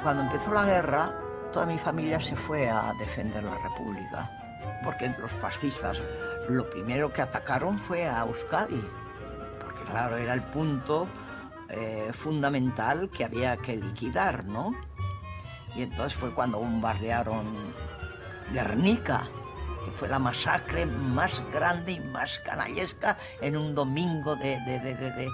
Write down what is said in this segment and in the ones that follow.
Cuando empezó la guerra, toda mi familia se fue a defender la República, porque los fascistas lo primero que atacaron fue a Euskadi, porque claro, era el punto fundamental que había que liquidar, ¿no? Y entonces fue cuando bombardearon Guernica, que fue la masacre más grande y más canallesca en un domingo de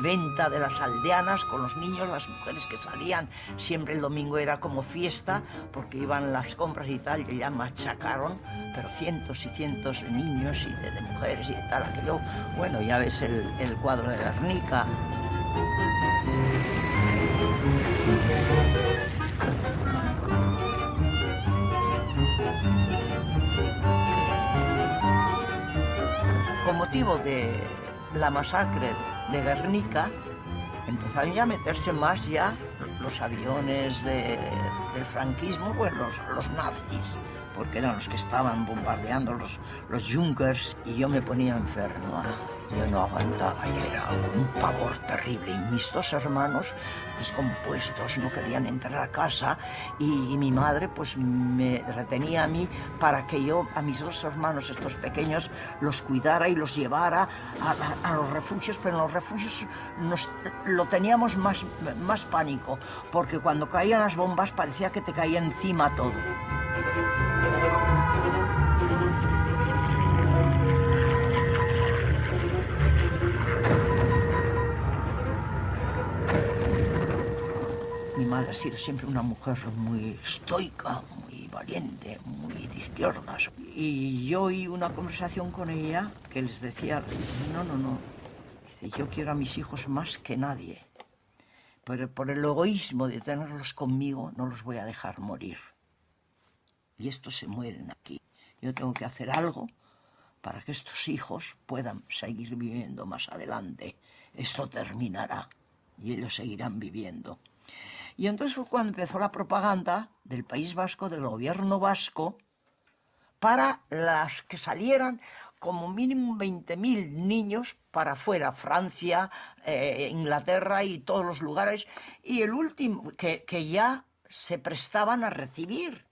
venta de las aldeanas con los niños, las mujeres que salían. Siempre el domingo era como fiesta porque iban las compras y tal, y ya machacaron, pero cientos y cientos de niños y de mujeres y de tal, aquello. Bueno, ya ves el cuadro de Guernica. Con motivo de la masacre de Guernica, empezaron ya a meterse más ya los aviones del franquismo, bueno, los nazis, porque eran los que estaban bombardeando los Junkers, y yo me ponía enfermo. Yo no aguantaba y era un pavor terrible. Y mis dos hermanos, descompuestos, no querían entrar a casa, y mi madre pues me retenía a mí para que yo a mis dos hermanos, estos pequeños, los cuidara y los llevara a los refugios, pero en los refugios lo teníamos más pánico, porque cuando caían las bombas parecía que te caía encima todo. Mi madre ha sido siempre una mujer muy estoica, muy valiente, muy de izquierdas. Y yo oí una conversación con ella que les decía, no. Dice, yo quiero a mis hijos más que nadie, pero por el egoísmo de tenerlos conmigo no los voy a dejar morir. Y estos se mueren aquí. Yo tengo que hacer algo para que estos hijos puedan seguir viviendo más adelante. Esto terminará y ellos seguirán viviendo. Y entonces fue cuando empezó la propaganda del País Vasco, del gobierno vasco, para las que salieran como mínimo 20.000 niños para afuera, Francia, Inglaterra y todos los lugares, y el último, que ya se prestaban a recibir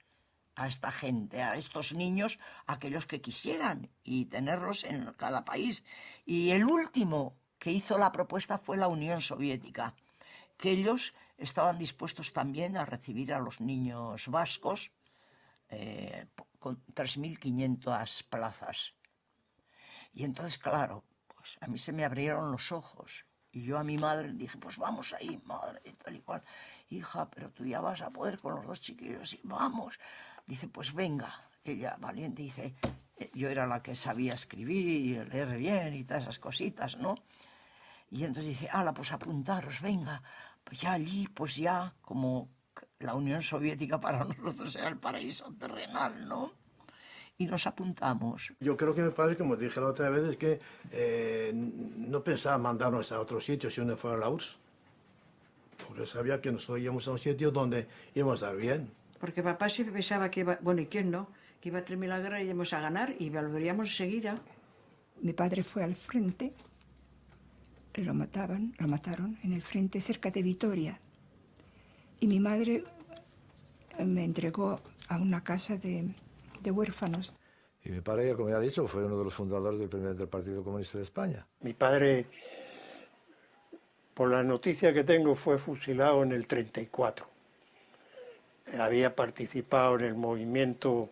a esta gente, a estos niños, aquellos que quisieran, y tenerlos en cada país. Y el último que hizo la propuesta fue la Unión Soviética, que ellos estaban dispuestos también a recibir a los niños vascos con 3.500 plazas. Y entonces, claro, pues a mí se me abrieron los ojos. Y yo a mi madre dije, pues vamos ahí, madre, y tal y cual. Hija, pero tú ya vas a poder con los dos chiquillos, y vamos. Dice, pues venga. Ella, valiente, dice, yo era la que sabía escribir y leer bien y todas esas cositas, ¿no? Y entonces dice, ala, pues apuntaros, venga. Pues ya allí, pues ya, como la Unión Soviética para nosotros era el paraíso terrenal, ¿no? Y nos apuntamos. Yo creo que mi padre, como dije la otra vez, es que no pensaba mandarnos a otro sitio si uno fuera a la URSS. Porque sabía que nosotros íbamos a un sitio donde íbamos a estar bien. Porque papá siempre pensaba que iba, bueno, ¿y quién no? Que iba a terminar la guerra y íbamos a ganar y volveríamos enseguida. Mi padre fue al frente. Lo mataron en el frente cerca de Vitoria. Y mi madre me entregó a una casa de huérfanos. Y mi padre, como ya he dicho, fue uno de los fundadores del Partido Comunista de España. Mi padre, por la noticia que tengo, fue fusilado en el 34. Había participado en el movimiento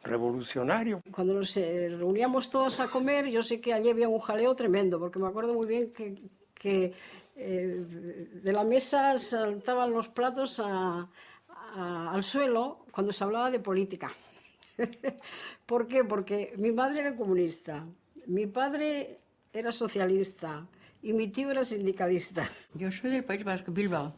revolucionario. Cuando nos reuníamos todos a comer, yo sé que allí había un jaleo tremendo, porque me acuerdo muy bien que de la mesa saltaban los platos al suelo cuando se hablaba de política. ¿Por qué? Porque mi madre era comunista, mi padre era socialista y mi tío era sindicalista. Yo soy del País Vasco, Bilbao.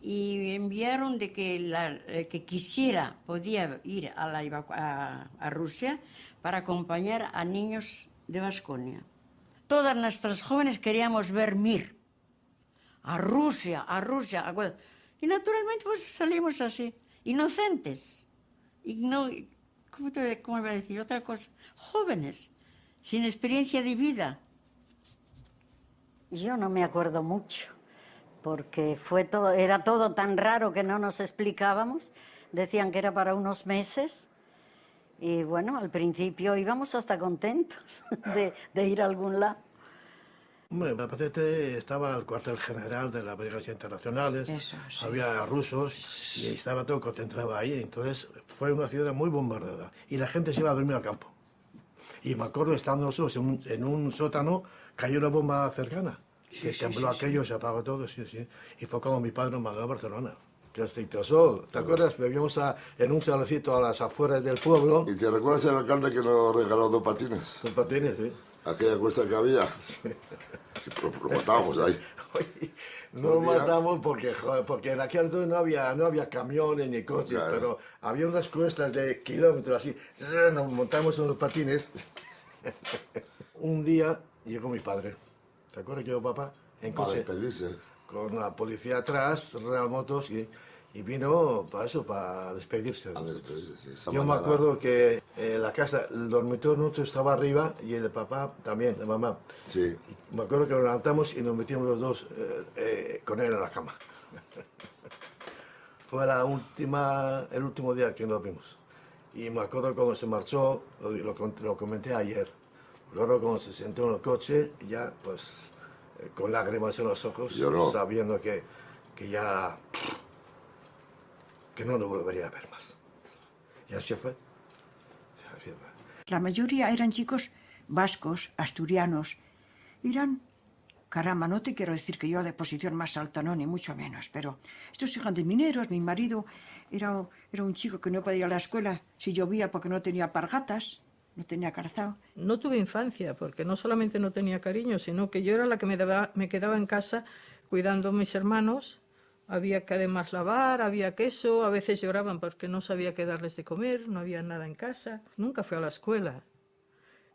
Y enviaron de que el que quisiera podía ir a Rusia para acompañar a niños de Baskonia. Todas nuestras jóvenes queríamos ver Mir. A Rusia. Y naturalmente pues salimos así, inocentes. Y no, ¿cómo iba a decir otra cosa? Jóvenes, sin experiencia de vida. Yo no me acuerdo mucho, porque era todo tan raro que no nos explicábamos. Decían que era para unos meses. Y bueno, al principio íbamos hasta contentos de ir a algún lado. Hombre, en Albacete estaba el cuartel general de las brigadas internacionales, Eso, sí. había rusos y estaba todo concentrado ahí. Entonces fue una ciudad muy bombardeada y la gente se iba a dormir al campo. Y me acuerdo, estando nosotros en un sótano, cayó una bomba cercana. Que tembló aquello, se apagó todo, sí. Y fue cuando mi padre nos mandó a Barcelona. Que Sol, ¿te acuerdas? Vivíamos en un saloncito a las afueras del pueblo. ¿Y te recuerdas el alcalde que nos regaló 2 patines? 2 patines, sí. Aquella cuesta que había. Lo matábamos ahí. Oye, no lo matamos porque en aquel entonces no había camiones ni coches, Claro. pero había unas cuestas de kilómetros así. Nos montamos en los patines. Un día llegó mi padre. ¿Te acuerdas que llegó papá? En Para coche. despedirse. Con la policía atrás, Real Motos, y vino para eso, para despedirse. A despedirse, sí. Esa Yo me mañana. acuerdo que la casa, el dormitorio nuestro estaba arriba y el de papá también, de mamá. Sí. Me acuerdo que nos levantamos y nos metimos los dos con él en la cama. Fue el último día que nos vimos. Y me acuerdo cuando se marchó, lo comenté ayer. Me acuerdo cuando se sentó en el coche, y ya pues con lágrimas en los ojos, Lloró. sabiendo que ya que no lo volvería a ver más. Y así fue. Así fue. La mayoría eran chicos vascos, asturianos. Eran, caramba, no te quiero decir que yo de posición más alta, no, ni mucho menos, pero estos hijos de mineros, mi marido era un chico que no podía ir a la escuela si llovía porque no tenía alpargatas, no tenía calzado. No tuve infancia, porque no solamente no tenía cariño, sino que yo era la que me quedaba en casa cuidando a mis hermanos. Había que además lavar, había queso, a veces lloraban porque no sabía qué darles de comer, no había nada en casa. Nunca fui a la escuela.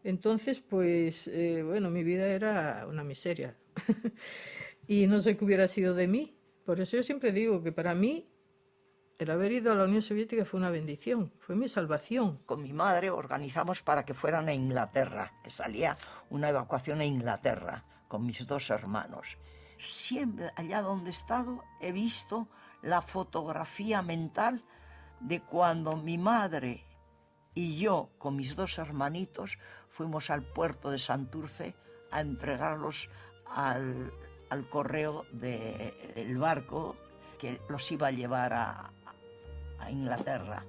Entonces, pues, bueno, mi vida era una miseria. Y no sé qué hubiera sido de mí. Por eso yo siempre digo que para mí el haber ido a la Unión Soviética fue una bendición, fue mi salvación. Con mi madre organizamos para que fueran a Inglaterra, que salía una evacuación a Inglaterra con mis 2 hermanos. Siempre allá donde he estado he visto la fotografía mental de cuando mi madre y yo con mis 2 hermanitos fuimos al puerto de Santurce a entregarlos al correo del barco que los iba a llevar a Inglaterra.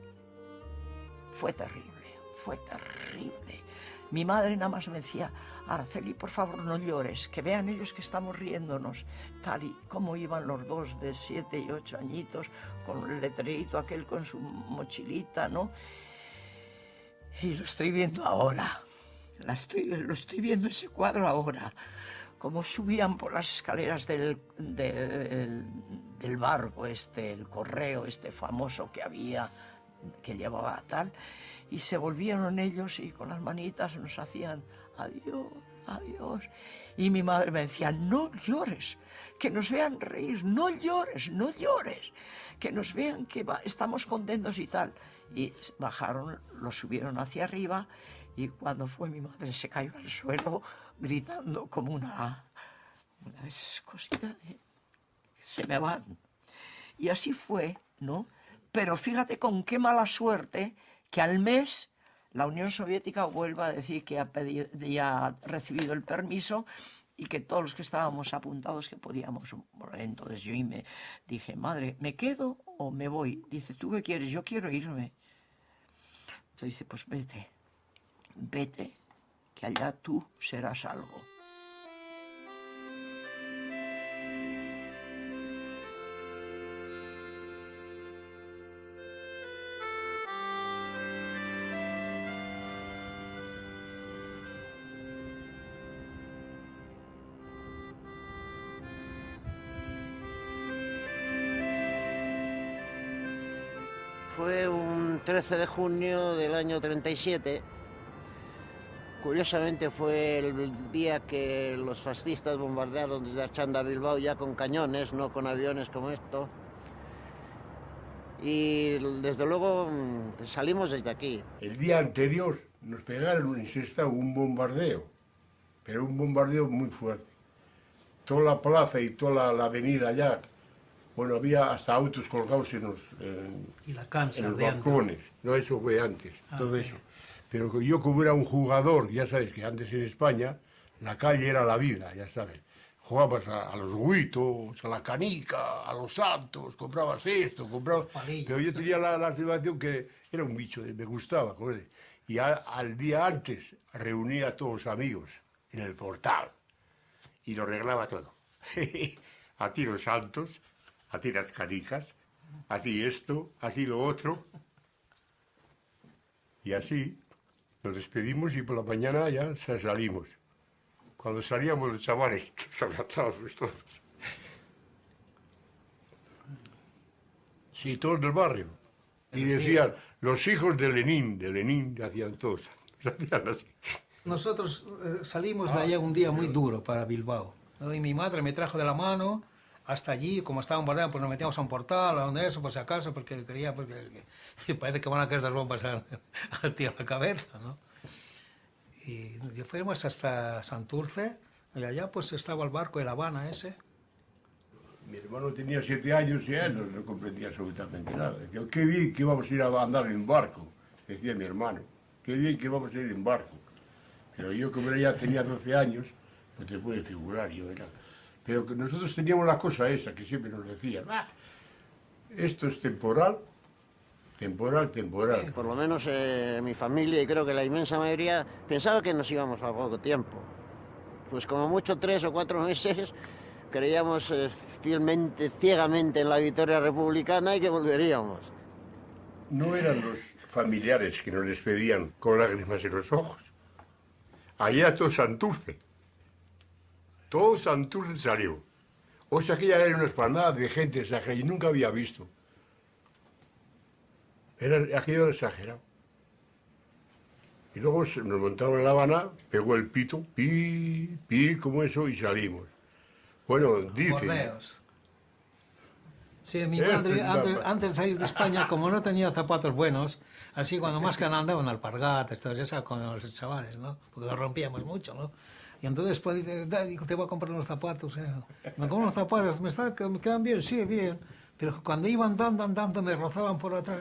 Fue terrible, fue terrible. Mi madre nada más me decía, Araceli, por favor no llores, que vean ellos que estamos riéndonos. Tal y como iban los 2 de 7 y 8 añitos, con el letrerito aquel con su mochilita, ¿no? Y lo estoy viendo ahora, lo estoy viendo ese cuadro ahora. Cómo subían por las escaleras del barco el correo famoso que había, que llevaba tal, y se volvieron ellos y con las manitas nos hacían adiós, adiós. Y mi madre me decía, no llores, que nos vean reír, no llores, no llores, que nos vean que estamos contentos y tal. Y bajaron, lo subieron hacia arriba, y cuando fue mi madre se cayó al suelo gritando como una de esas cositas de, se me van. Y así fue, ¿no? Pero fíjate con qué mala suerte que al mes la Unión Soviética vuelve a decir que ya ha recibido el permiso y que todos los que estábamos apuntados que podíamos. Entonces yo me dije, madre, ¿me quedo o me voy? Dice, ¿tú qué quieres? Yo quiero irme. Entonces dice, pues vete, vete, que allá tú serás algo. Fue un 13 de junio del año 37. Curiosamente fue el día que los fascistas bombardearon desde Archanda a Bilbao ya con cañones, no con aviones como esto. Y desde luego salimos desde aquí. El día anterior nos pegaron en Sestao un bombardeo, pero un bombardeo muy fuerte. toda la plaza y toda la avenida allá, bueno, había hasta autos colgados en los, Y la cancha en los de antes. balcones. No, eso fue antes, todo eso. Pero yo como era un jugador, ya sabes que antes en España la calle era la vida, ya sabes. Jugabas a los guitos, a la canica, a los santos, comprabas esto, comprabas... Pero yo tenía la sensación que era un bicho, me gustaba. Y al día antes reunía a todos los amigos en el portal y lo arreglaba todo. A ti los santos, a ti las canicas, a ti esto, a ti lo otro. Y así nos despedimos y por la mañana ya salimos. Cuando salíamos los chavales, nos abrazábamos todos. Sí, todos del barrio. Y decían, los hijos de Lenin, hacían todos. Hacían así. Nosotros salimos de allá un día muy duro para Bilbao, ¿no? Y mi madre me trajo de la mano hasta allí, como estaba bombardeando, pues nos metíamos a un portal, a donde eso, por si acaso, porque creía, que parece que van a caer las bombas al tío a la cabeza, ¿no? Y fuimos hasta Santurce, y allá pues estaba el barco de La Habana ese. Mi hermano tenía 7 años y él no comprendía absolutamente nada. Decía, qué bien que vamos a ir a andar en barco, decía mi hermano. Qué bien que vamos a ir en barco. Pero yo, como ya tenía 12 años, pues te puedes figurar, yo era... Pero que nosotros teníamos la cosa esa, que siempre nos decían, esto es temporal, temporal, temporal. Por lo menos mi familia, y creo que la inmensa mayoría, pensaba que nos íbamos a poco tiempo. Pues como mucho 3 o 4 meses, creíamos fielmente, ciegamente en la victoria republicana y que volveríamos. No eran los familiares que nos despedían con lágrimas en los ojos. Allá todo Santurce salió. O sea, aquella era una esplanada de gente exagerada y nunca había visto. Aquello era exagerado. Y luego nos montaron en La Habana, pegó el pito, pi, como eso, y salimos. Bueno, dicen... Bordeos. Sí, mi madre, antes de salir de España, como no tenía zapatos buenos, así cuando más que andaban alpargatas, todo eso, con los chavales, ¿no? Porque los rompíamos mucho, ¿no? Y entonces pues dijo, te voy a comprar unos zapatos. Me compro unos zapatos, me quedan bien, sí, bien. Pero cuando iba andando, me rozaban por atrás,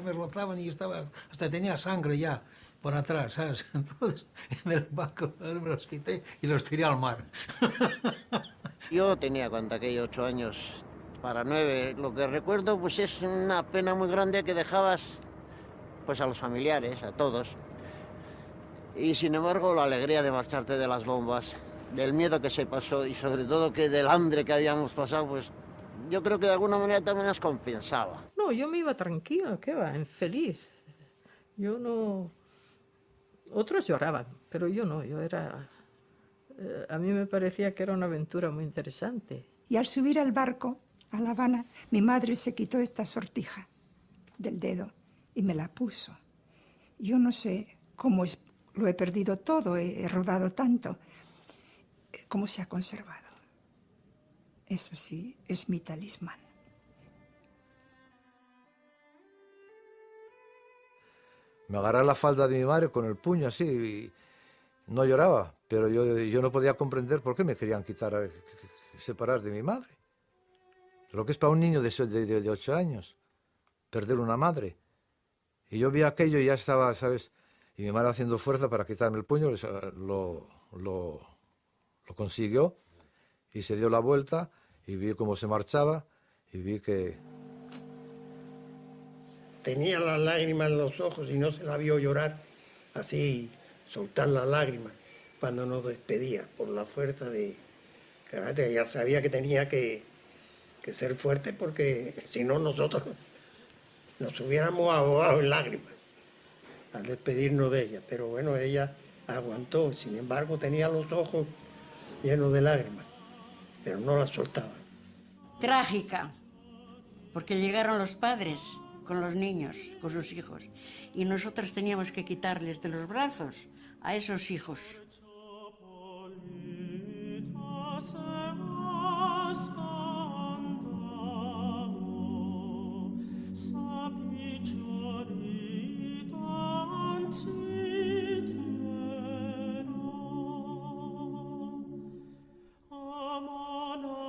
y hasta tenía sangre ya por atrás, ¿sabes? Entonces, en el banco me los quité y los tiré al mar. Yo tenía, cuando aquellos 8 años, para 9, lo que recuerdo pues es una pena muy grande que dejabas pues a los familiares, a todos. Y sin embargo la alegría de marcharte de las bombas, del miedo que se pasó y sobre todo que del hambre que habíamos pasado, pues yo creo que de alguna manera también nos compensaba. No, yo me iba tranquila, ¿qué va? Feliz. Yo no... Otros lloraban, pero yo no, yo era... a mí me parecía que era una aventura muy interesante. Y al subir al barco a La Habana, mi madre se quitó esta sortija del dedo y me la puso. Yo no sé cómo lo he perdido todo, he rodado tanto, cómo se ha conservado. Eso sí, es mi talismán. Me agarré la falda de mi madre con el puño así y no lloraba, pero yo no podía comprender por qué me querían separar de mi madre. Lo que es para un niño de 8 años, perder una madre. Y yo vi aquello y ya estaba, ¿sabes? Y mi madre haciendo fuerza para quitarme el puño, lo consiguió y se dio la vuelta y vi cómo se marchaba y vi que... Tenía las lágrimas en los ojos y no se la vio llorar, así, soltar las lágrimas cuando nos despedía, por la fuerza de carácter. Ya sabía que tenía que ser fuerte porque si no nosotros nos hubiéramos ahogado en lágrimas al despedirnos de ella. Pero bueno, ella aguantó, sin embargo tenía los ojos llenos de lágrimas, pero no las soltaba. Trágica, porque llegaron los padres con los niños, con sus hijos, y nosotros teníamos que quitarles de los brazos a esos hijos. Amana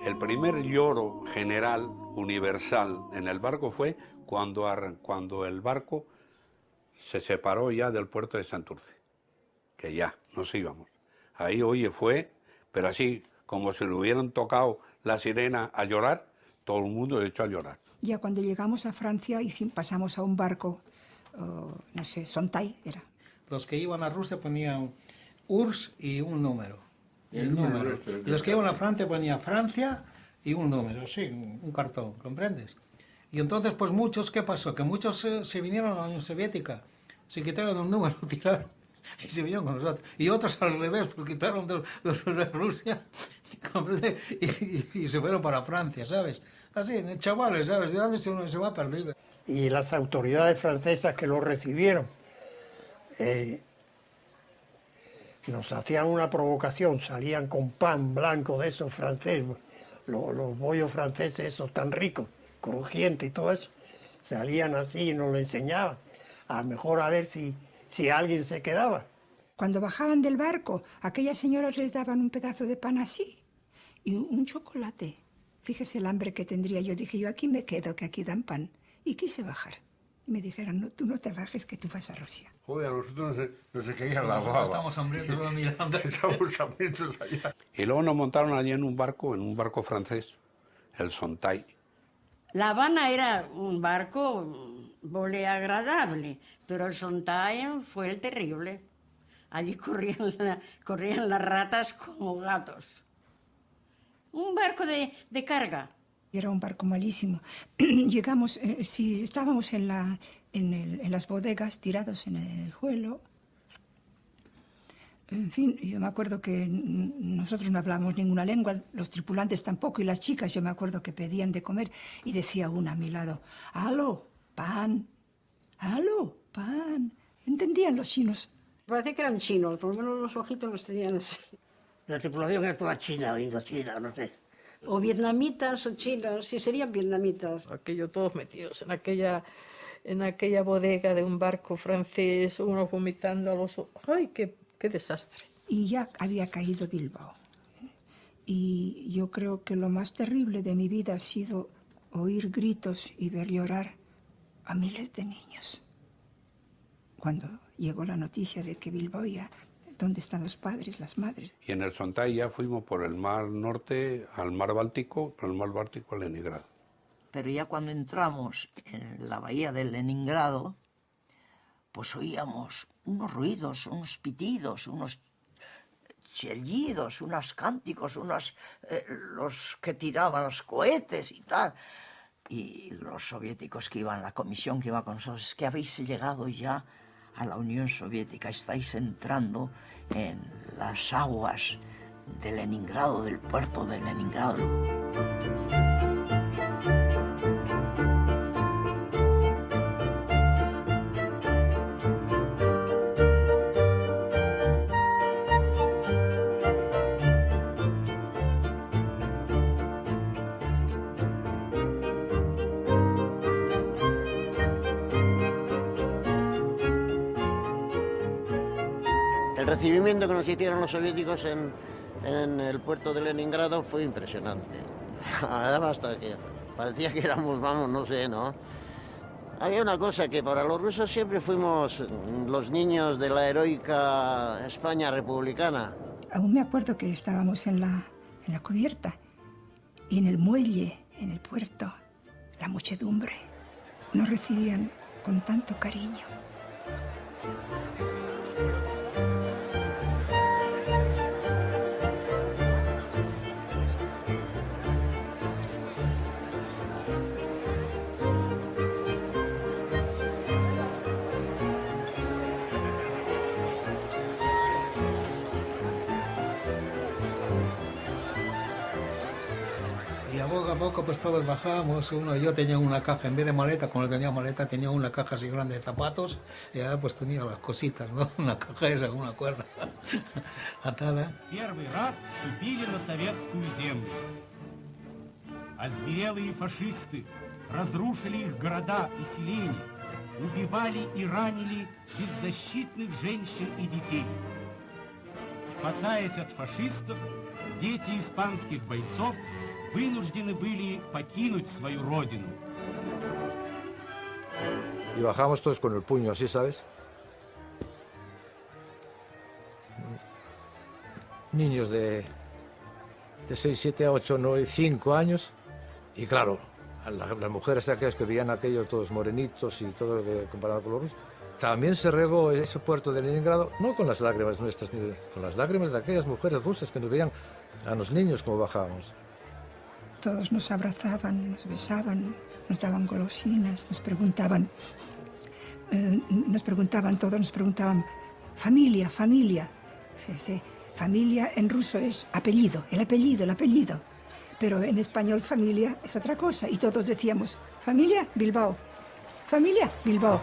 El primer lloro general, universal, en el barco fue cuando el barco se separó ya del puerto de Santurce, que ya nos íbamos. Ahí, oye, fue, pero así, como si le hubieran tocado la sirena a llorar, todo el mundo echó a llorar. Ya cuando llegamos a Francia pasamos a un barco, no sé, Sontay era. Los que iban a Rusia ponían URSS y un número. El número. Y los que iban a Francia ponían Francia y un número, sí, un cartón, ¿comprendes? Y entonces, pues muchos, ¿qué pasó? Que muchos se vinieron a la Unión Soviética, se quitaron un número, tiraron y se vinieron con nosotros. Y otros al revés, pues quitaron los de Rusia, ¿comprendes? Y se fueron para Francia, ¿sabes? Así, chavales, ¿sabes? ¿De dónde se va perdido? Y las autoridades francesas que lo recibieron nos hacían una provocación, salían con pan blanco de esos franceses, los bollos franceses esos tan ricos, crujientes y todo eso, salían así y nos lo enseñaban, a lo mejor a ver si alguien se quedaba. Cuando bajaban del barco, aquellas señoras les daban un pedazo de pan así y un chocolate. Fíjese el hambre que tendría. Yo dije, yo aquí me quedo, que aquí dan pan. Y quise bajar. Y me dijeron, no, tú no te bajes, que tú vas a Rusia. Joder, a nosotros no se caía la baba. Estamos hambrientos mirando. Estamos hambrientos allá. Y luego nos montaron allí en un barco francés, el Sontay. La Habana era un barco muy agradable, pero el Sontay fue el terrible. Allí corrían las ratas como gatos. Un barco de carga. Era un barco malísimo. Llegamos, estábamos en las bodegas, tirados en el suelo. En fin, yo me acuerdo que nosotros no hablábamos ninguna lengua, los tripulantes tampoco, y las chicas, yo me acuerdo que pedían de comer, y decía una a mi lado, ¡aló, pan! ¡Aló, pan! ¿Entendían los chinos? Parece que eran chinos, por lo menos los ojitos los tenían así. La tripulación era toda china o indochina, no sé. O vietnamitas o chinos, sí, serían vietnamitas. Aquello todos metidos en aquella bodega de un barco francés, uno vomitando a los ojos. ¡Ay, qué desastre! Y ya había caído Bilbao. Y yo creo que lo más terrible de mi vida ha sido oír gritos y ver llorar a miles de niños. Cuando llegó la noticia de que Bilbao ya... ¿Dónde están los padres, las madres? Y en el Sontay ya fuimos por el mar norte al mar Báltico, por el mar Báltico a Leningrado. Pero ya cuando entramos en la bahía de Leningrado, pues oíamos unos ruidos, unos pitidos, unos chillidos, unos cánticos, los que tiraban los cohetes y tal. Y los soviéticos que iban, la comisión que iba con nosotros, es que habéis llegado ya a la Unión Soviética, estáis entrando en las aguas de Leningrado, del puerto de Leningrado. El recibimiento que nos hicieron los soviéticos en el puerto de Leningrado fue impresionante. Además, hasta que parecía que éramos, vamos, no sé, ¿no? Había una cosa, que para los rusos siempre fuimos los niños de la heroica España republicana. Aún me acuerdo que estábamos en la cubierta y en el muelle, en el puerto, la muchedumbre nos recibían con tanto cariño. Y a poco pues todos bajábamos. Yo tenía una caja, en vez de maleta, cuando tenía maleta tenía una caja así grande de zapatos, y ya pues tenía las cositas, ¿no? Una caja esa con una cuerda atada. Первый раз вступили на советскую землю. Озверелые фашисты разрушили их города и селения, убивали и ранили беззащитных женщин и детей. Спасаясь от фашистов, дети испанских бойцов вынуждены были покинуть свою родину. Y bajamos todos con el puño así, ¿sabes? Niños de 6, 7, 8, 9, 5 años. Y claro, las mujeres aquellas que veían aquello todos morenitos y todo lo que comparado con los rusos. También se regó ese puerto de Leningrado, no con las lágrimas nuestras, con las lágrimas de aquellas mujeres rusas que nos veían a los niños como bajábamos. Todos nos abrazaban, nos besaban, nos daban golosinas, nos preguntaban todos, nos preguntaban, familia, familia. Sí, familia en ruso es apellido, el apellido, el apellido. Pero en español familia es otra cosa. Y todos decíamos, familia, Bilbao. Familia, Bilbao.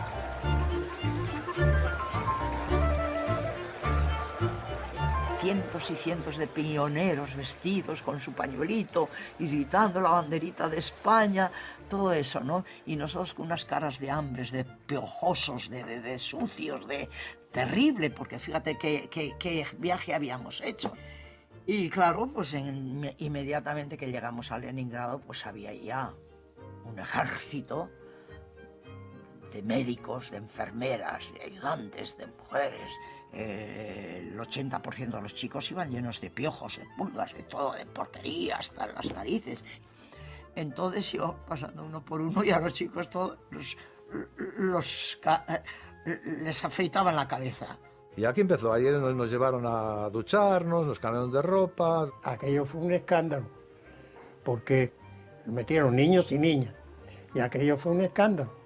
Cientos y cientos de pioneros vestidos con su pañuelito y gritando la banderita de España, todo eso, ¿no? Y nosotros con unas caras de hambres, de piojosos, de sucios, de terrible, porque fíjate qué viaje habíamos hecho. Y claro, pues inmediatamente que llegamos a Leningrado, pues había ya un ejército de médicos, de enfermeras, de ayudantes, de mujeres. El 80% de los chicos iban llenos de piojos, de pulgas, de todo, de porquería, hasta las narices. Entonces yo, pasando uno por uno, y a los chicos todos les afeitaban la cabeza. Y aquí empezó, ayer nos llevaron a ducharnos, nos cambiaron de ropa. Aquello fue un escándalo, porque metieron niños y niñas, y aquello fue un escándalo.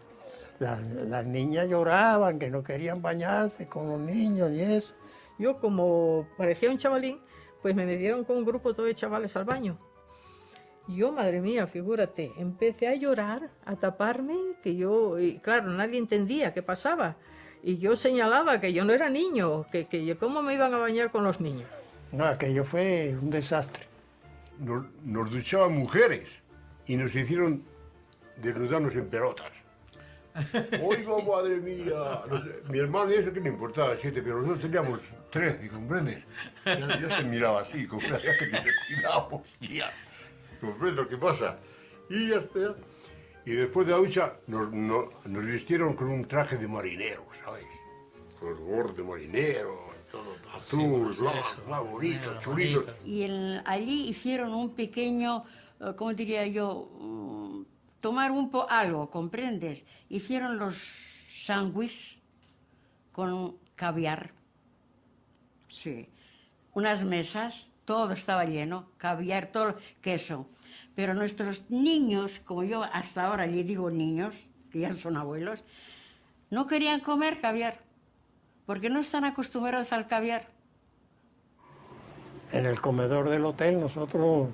Las niñas lloraban, que no querían bañarse con los niños y eso. Yo, como parecía un chavalín, pues me metieron con un grupo todo de chavales al baño. Yo, madre mía, figúrate, empecé a llorar, a taparme, y claro, nadie entendía qué pasaba. Y yo señalaba que yo no era niño, que cómo me iban a bañar con los niños. No, aquello fue un desastre. Nos duchaban mujeres y nos hicieron desnudarnos en pelotas. Oiga, madre mía. No sé, mi hermano y eso que le importaba 7, pero nosotros teníamos 13, ¿comprendes? Ya se miraba así, como una que te cuidamos, tía. ¿Comprendes lo que pasa? Y ya está. Y después de la ducha nos vistieron con un traje de marinero, ¿sabes? Con los gorros de marinero, todo azul, blanco, bonito, chulito. Y allí hicieron un pequeño, ¿cómo diría yo? Tomar algo, ¿comprendes? Hicieron los sándwiches con caviar. Sí. Unas mesas, todo estaba lleno, caviar, todo, queso. Pero nuestros niños, como yo hasta ahora le digo niños, que ya son abuelos, no querían comer caviar, porque no están acostumbrados al caviar. En el comedor del hotel nosotros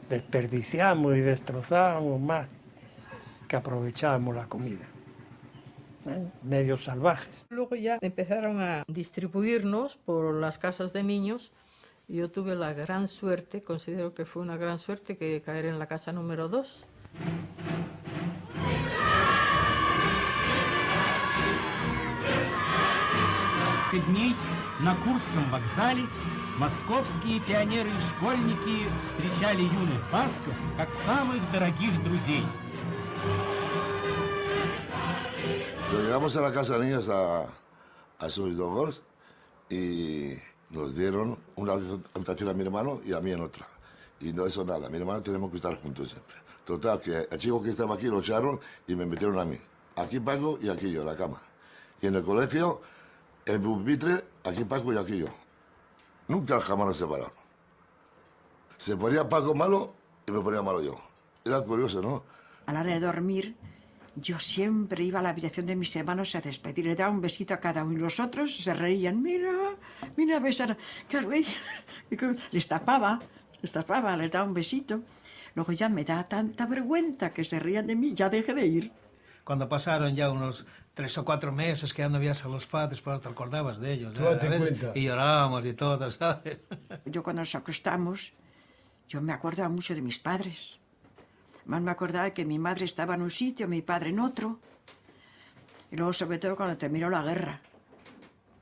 desperdiciamos y destrozábamos más que aprovechábamos la comida. Medios salvajes. Luego ya empezaron a distribuirnos por las casas de niños. Y yo tuve la gran suerte, considero que fue una gran suerte, que caer en la casa número 2. Дней на Курском вокзале московские пионеры и школьники встречали юных басков как самых дорогих друзей. Llegamos a la casa de niños a Soisdogors y nos dieron una habitación a mi hermano y a mí en otra. Y no eso nada, mi hermano tenemos que estar juntos siempre. Total, que el chico que estaba aquí lo echaron y me metieron a mí. Aquí Paco y aquí yo, en la cama. Y en el colegio, el pupitre, aquí Paco y aquí yo. Nunca jamás nos separaron. Se ponía Paco malo y me ponía malo yo. Era curioso, ¿no? A la hora de dormir, yo siempre iba a la habitación de mis hermanos a despedir, le daba un besito a cada uno y los otros se reían. Mira, mira, besar. Claro, les tapaba, les daba un besito. Luego ya me da tanta vergüenza que se rían de mí, ya dejé de ir. Cuando pasaron ya unos 3 o 4 meses que ya no veías a los padres, pero te acordabas de ellos. Y llorábamos y todo, ¿sabes? Yo cuando nos acostamos, yo me acordaba mucho de mis padres. Más me acordaba que mi madre estaba en un sitio, mi padre en otro. Y luego, sobre todo, cuando terminó la guerra.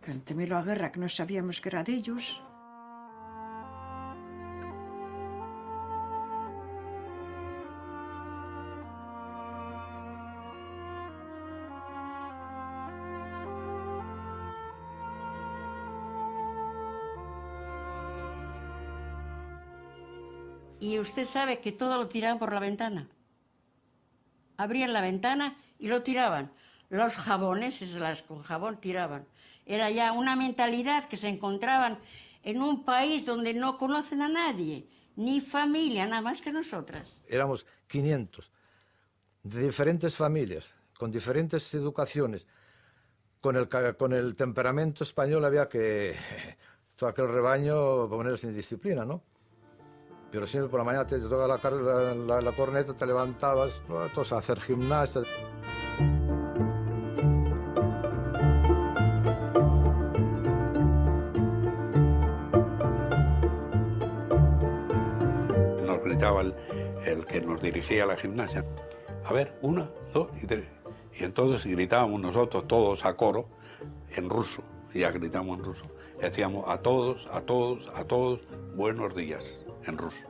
Cuando terminó la guerra, que no sabíamos que era de ellos. Y usted sabe que todo lo tiraban por la ventana. Abrían la ventana y lo tiraban. Los jabones, las con jabón tiraban. Era ya una mentalidad que se encontraban en un país donde no conocen a nadie, ni familia, nada más que nosotras. Éramos 500, de diferentes familias, con diferentes educaciones. Con el temperamento español había que todo aquel rebaño ponerse en disciplina, ¿no? Pero siempre por la mañana te toca la corneta, te levantabas, todos a hacer gimnasia. Nos gritaba el que nos dirigía a la gimnasia. A ver, 1, 2 y 3. Y entonces gritábamos nosotros todos a coro en ruso. Y ya gritamos en ruso. Y decíamos a todos, buenos días, en ruso.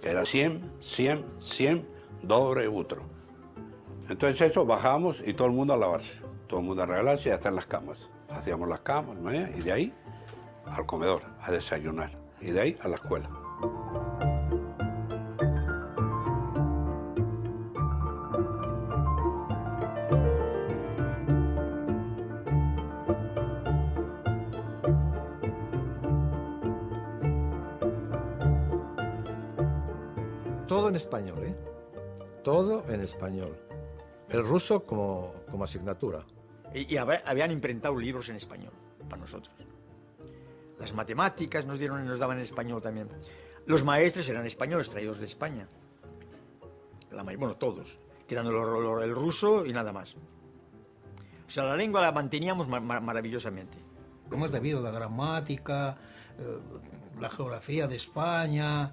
Que era 100, dobre utro. Entonces eso, bajábamos y todo el mundo a lavarse. Todo el mundo a regalarse y a hacer las camas. Hacíamos las camas, ¿no? Y de ahí al comedor, a desayunar. Y de ahí a la escuela. Todo en español, ¿eh? Todo en español. El ruso como asignatura. Y habían imprentado libros en español para nosotros. Las matemáticas nos daban en español también. Los maestros eran españoles traídos de España. Bueno, todos. Quedando el ruso y nada más. O sea, la lengua la manteníamos maravillosamente. Hemos debido la gramática, la geografía de España,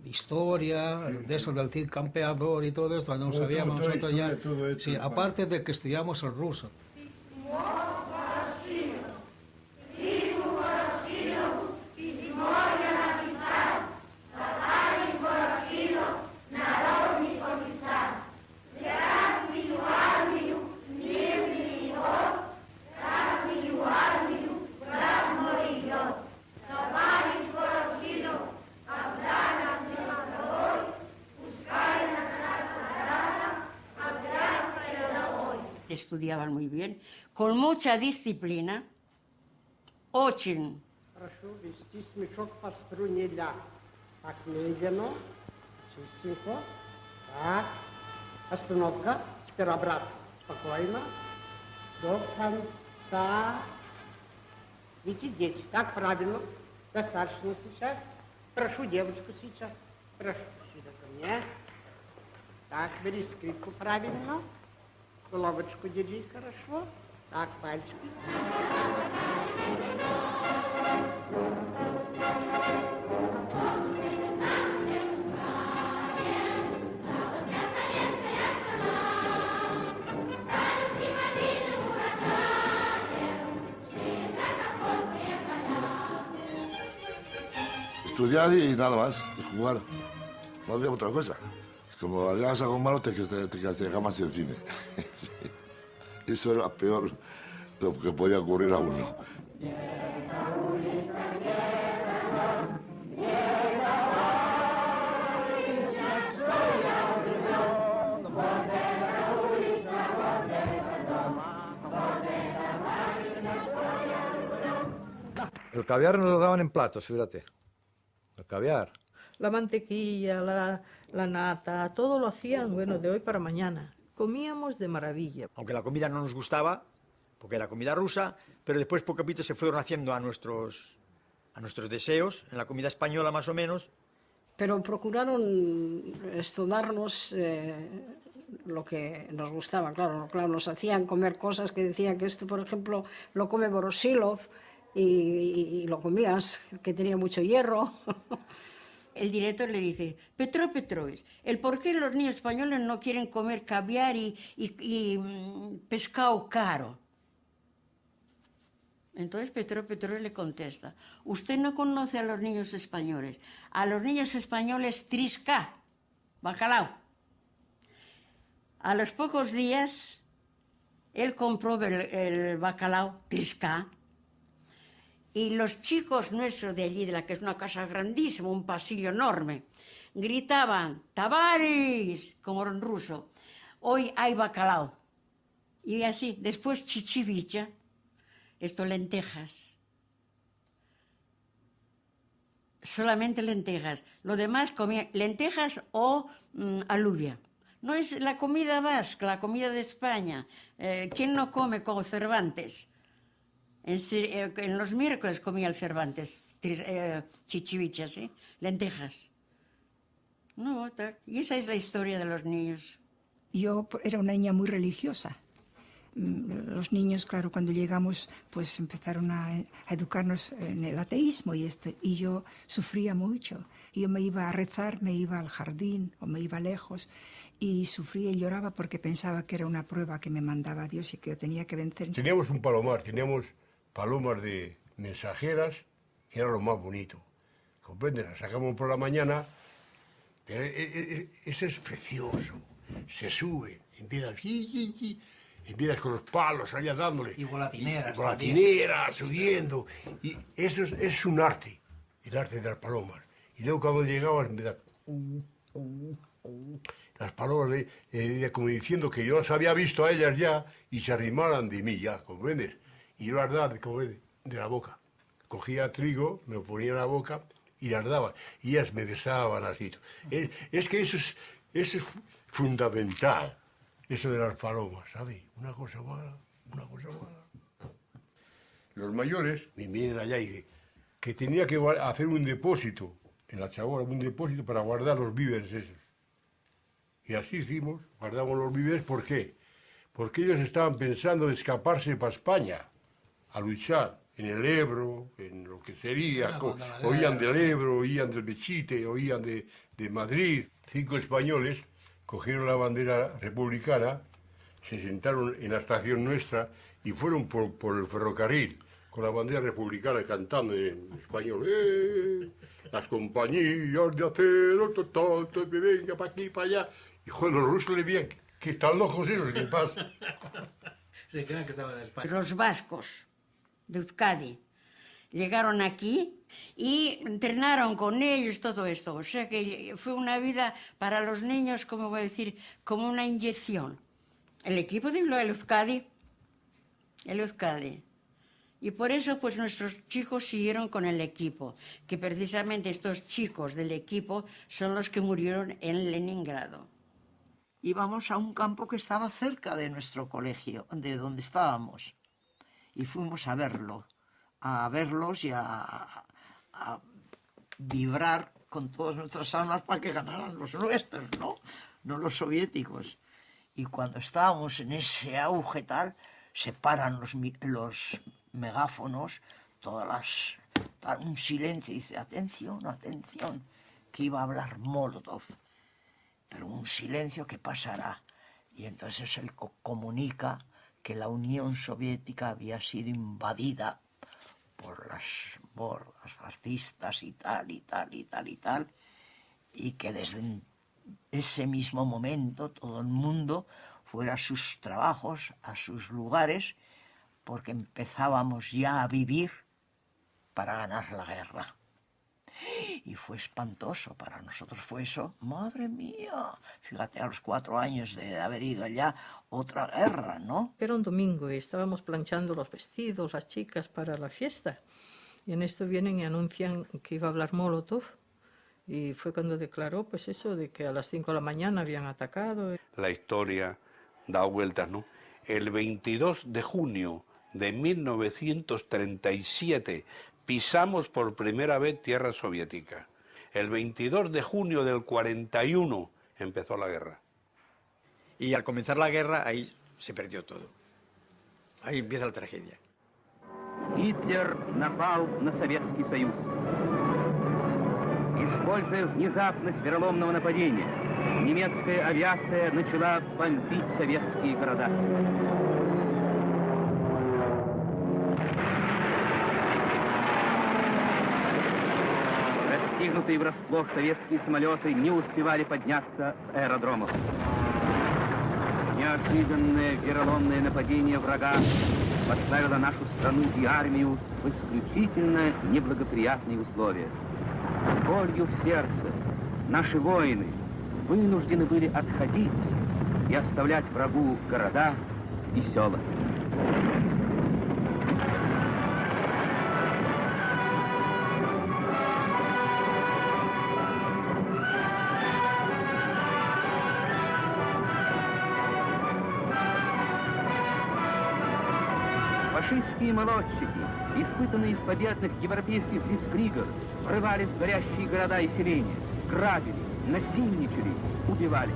historia, de eso del Cid Campeador y todo esto, no sabíamos nosotros ya. Sí, aparte de que estudiamos el ruso. Estudiaban muy bien, con mucha disciplina. Очень. Прошу вести смычок по струне ля. Так, медленно, чистенько. Так, остановка. Теперь обратно. Спокойно. До конца. Видите, дети. Так, правильно. Достаточно сейчас. Прошу девочку сейчас. Прошу, сюда ко мне. Так, бери скрипку правильно. Головочку держи хорошо. Так, пальчики. Estudiar y nada más, y jugar. No había otra cosa. Como harías algo malo, te castigaban el cine. Eso era peor lo que podía ocurrir a uno. El caviar nos lo daban en platos, fíjate. El caviar. La mantequilla, la nata, todo lo hacían, bueno, de hoy para mañana. Comíamos de maravilla. Aunque la comida no nos gustaba, porque era comida rusa, pero después poco a poco se fueron haciendo a nuestros deseos, en la comida española más o menos. Pero procuraron darnos lo que nos gustaba, claro, nos hacían comer cosas que decían que esto, por ejemplo, lo come Voroshilov y lo comías, que tenía mucho hierro. El director le dice, Petro Petrovich, ¿el por qué los niños españoles no quieren comer caviar y pescado caro? Entonces Petro Petrovich le contesta, usted no conoce a los niños españoles. A los niños españoles trisca, bacalao. A los pocos días, él compró el bacalao trisca Y los chicos nuestros de allí, de la que es una casa grandísima, un pasillo enorme, gritaban, «Tavaris», como en ruso, «Hoy hay bacalao». Y así, después chichivicha, esto lentejas. Solamente lentejas. Lo demás comía lentejas o alubia. No es la comida vasca, la comida de España. ¿Quién no come como Cervantes? En los miércoles comía el Cervantes, chichivichas, ¿sí? Lentejas. No, y esa es la historia de los niños. Yo era una niña muy religiosa. Los niños, claro, cuando llegamos, pues empezaron a educarnos en el ateísmo y yo sufría mucho. Yo me iba a rezar, me iba al jardín o me iba lejos y sufría y lloraba porque pensaba que era una prueba que me mandaba Dios y que yo tenía que vencer. Teníamos un palomar, teníamos palomas de mensajeras, que era lo más bonito. ¿Comprendes? Las sacamos por la mañana, ese es precioso. Se sube, empiezas con los palos allá dándole. Y volatineras. Volatineras, subiendo. Y eso es un arte, el arte de las palomas. Y luego cuando llegabas, empezaba... Las palomas, como diciendo que yo las había visto a ellas ya y se arrimaran de mí ya, ¿comprendes? Y yo las daba de la boca. Cogía trigo, me lo ponía en la boca y las daba. Y ellas me besaban así. Es que eso es fundamental, eso de las palomas, ¿sabes? Una cosa mala. Los mayores me vienen allá y dicen que tenía que hacer un depósito en la chabola, un depósito para guardar los víveres esos. Y así hicimos, guardamos los víveres, ¿por qué? Porque ellos estaban pensando de escaparse para España, a luchar en el Ebro, en lo que sería, oían del Ebro, oían del Bechite, oían de Madrid. 5 españoles cogieron la bandera republicana, se sentaron en la estación nuestra y fueron por el ferrocarril con la bandera republicana cantando en español. Las compañías de acero, venga para aquí, para allá. Y joder, los rusos le veían que están locos esos, ¿qué pasa? Se crean que estaban en España. Los vascos de Euskadi llegaron aquí y entrenaron con ellos todo esto. O sea que fue una vida para los niños, como voy a decir, como una inyección. El equipo de Euskadi. Y por eso pues nuestros chicos siguieron con el equipo, que precisamente estos chicos del equipo son los que murieron en Leningrado. Íbamos a un campo que estaba cerca de nuestro colegio, de donde estábamos, y fuimos a verlos y a vibrar con todas nuestras almas para que ganaran los nuestros, no los soviéticos. Y cuando estábamos en ese auge tal, se paran los megáfonos, un silencio, y dice, atención, atención, que iba a hablar Molotov, pero un silencio que pasará. Y entonces él comunica que la Unión Soviética había sido invadida por las hordas fascistas y tal, y que desde ese mismo momento todo el mundo fuera a sus trabajos, a sus lugares, porque empezábamos ya a vivir para ganar la guerra. Y fue espantoso para nosotros, fue eso, madre mía, fíjate, a los 4 años de haber ido allá, otra guerra, ¿no? Era un domingo y estábamos planchando los vestidos, las chicas, para la fiesta. Y en esto vienen y anuncian que iba a hablar Molotov. Y fue cuando declaró, pues eso, de que a las 5 de la mañana habían atacado. La historia da vueltas, ¿no? El 22 de junio de 1937 pisamos por primera vez tierra soviética. El 22 de junio del 41 empezó la guerra. Y al comenzar la guerra, ahí se perdió todo. Ahí empieza la tragedia. Гитлер напал на Советский Союз. Используя внезапность вероломного нападения, немецкая авиация начала бомбить советские города. Застигнутые врасплох советские самолеты не успевали подняться с аэродромов. Неожиданное вероломное нападение врага поставила нашу страну и армию в исключительно неблагоприятные условия. С болью в сердце наши воины вынуждены были отходить и оставлять врагу города и села. Фашистские молодчики, испытанные в победных европейских блицкригах, врывались в горящие города и селения, грабили, насильничали, убивали.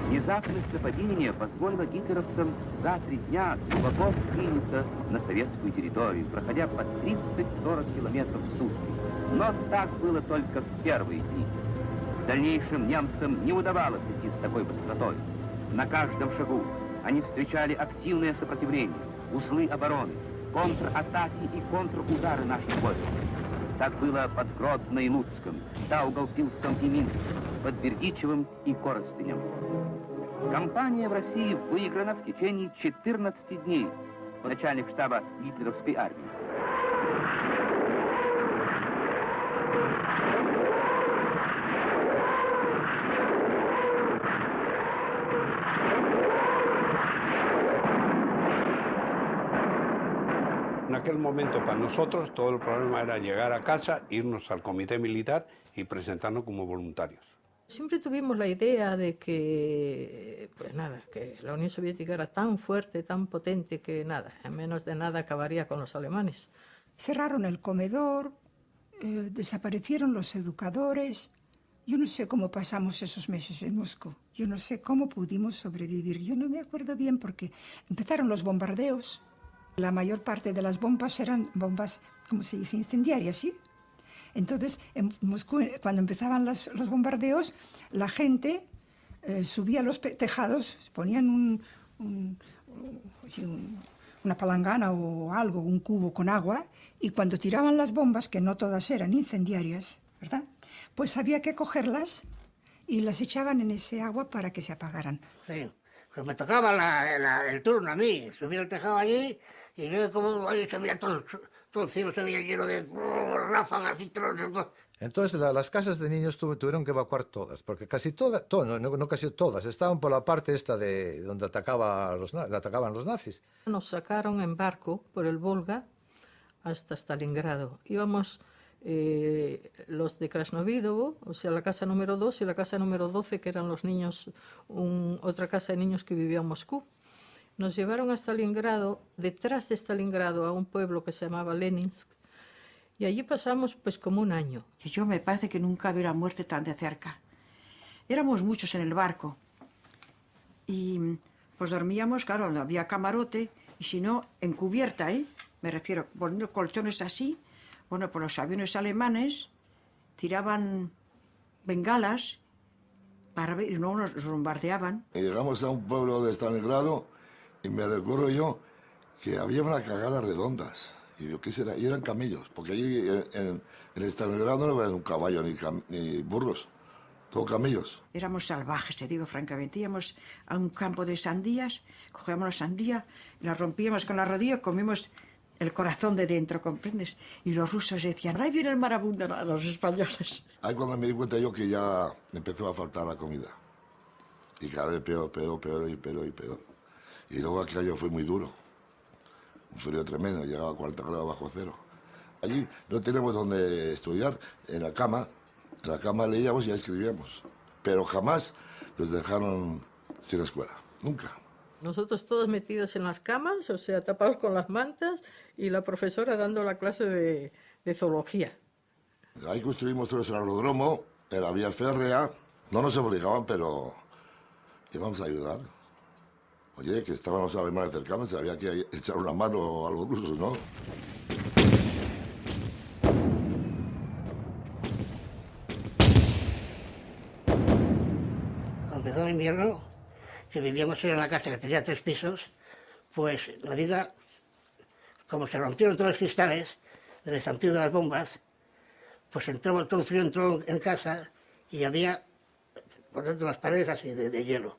Внезапность нападения позволила гитлеровцам за 3 дня глубоко вклиниться на советскую территорию, проходя по 30-40 километров в сутки. Но так было только в первые дни. В дальнейшем немцам не удавалось идти с такой быстротой. На каждом шагу они встречали активное сопротивление, узлы обороны, контратаки и контрудары наших войск. Так было под Гродно и Луцком, Даугавпилсом и Минском, под Бердичевым и Коростенем. Кампания в России выиграна в течение 14 дней. Начальник штаба гитлеровской армии. En aquel momento para nosotros todo el problema era llegar a casa, irnos al comité militar y presentarnos como voluntarios. Siempre tuvimos la idea de que, pues nada, que la Unión Soviética era tan fuerte, tan potente que nada, en menos de nada acabaría con los alemanes. Cerraron el comedor, desaparecieron los educadores. Yo no sé cómo pasamos esos meses en Moscú. Yo no sé cómo pudimos sobrevivir. Yo no me acuerdo bien porque empezaron los bombardeos. La mayor parte de las bombas eran bombas, ¿cómo se dice?, incendiarias, ¿sí? Entonces, en Moscú, cuando empezaban los bombardeos, la gente subía a los tejados, ponían una palangana o algo, un cubo con agua, y cuando tiraban las bombas, que no todas eran incendiarias, ¿verdad?, pues había que cogerlas y las echaban en ese agua para que se apagaran. Sí, pues me tocaba el turno a mí, subí al tejado allí y veo cómo ahí se veía todo el cielo, se veía lleno de ráfagas y todo. Entonces las casas de niños tuvieron que evacuar todas, porque casi todas, no casi todas, estaban por la parte esta de donde atacaban los nazis. Nos sacaron en barco por el Volga hasta Stalingrado. Íbamos los de Krasnovidovo, o sea, la casa número 2 y la casa número 12, que eran los niños, otra casa de niños que vivía en Moscú. Nos llevaron a Stalingrado, detrás de Stalingrado, a un pueblo que se llamaba Leninsk, y allí pasamos pues como un año. Yo me parece que nunca vi la muerte tan de cerca. Éramos muchos en el barco y pues dormíamos, claro, no había camarote, y si no, en cubierta, me refiero, poniendo colchones así. Bueno, pues los aviones alemanes tiraban bengalas para ver, y no nos bombardeaban. Y llegamos a un pueblo de Stalingrado y me recuerdo yo que había una cagada redondas. Y yo qué será, y eran camellos, porque allí en Stalingrado no había un caballo ni burros, todo camellos. Éramos salvajes, te digo francamente. Íbamos a un campo de sandías, cogíamos la sandía, la rompíamos con la rodilla, comimos el corazón de dentro, ¿comprendes? Y los rusos decían, ahí viene el marabundo, a los españoles. Ahí cuando me di cuenta yo que ya empezó a faltar la comida. Y cada vez peor. Y luego aquello fue muy duro. Un frío tremendo, llegaba a 40 grados bajo cero. Allí no tenemos donde estudiar, en la cama leíamos y escribíamos. Pero jamás nos dejaron sin escuela, nunca. Nosotros todos metidos en las camas, o sea, tapados con las mantas, y la profesora dando la clase de zoología. Ahí construimos todo el aeródromo, en la vía férrea. No nos obligaban, pero íbamos a ayudar. Oye, que estaban los alemanes cercanos, había que echar una mano a los rusos, ¿no? Cuando empezó el invierno, que vivíamos en la casa que tenía 3 pisos, pues la vida, como se rompieron todos los cristales del estampido de las bombas, pues entró todo el frío, entró en casa y había por dentro las paredes así de hielo.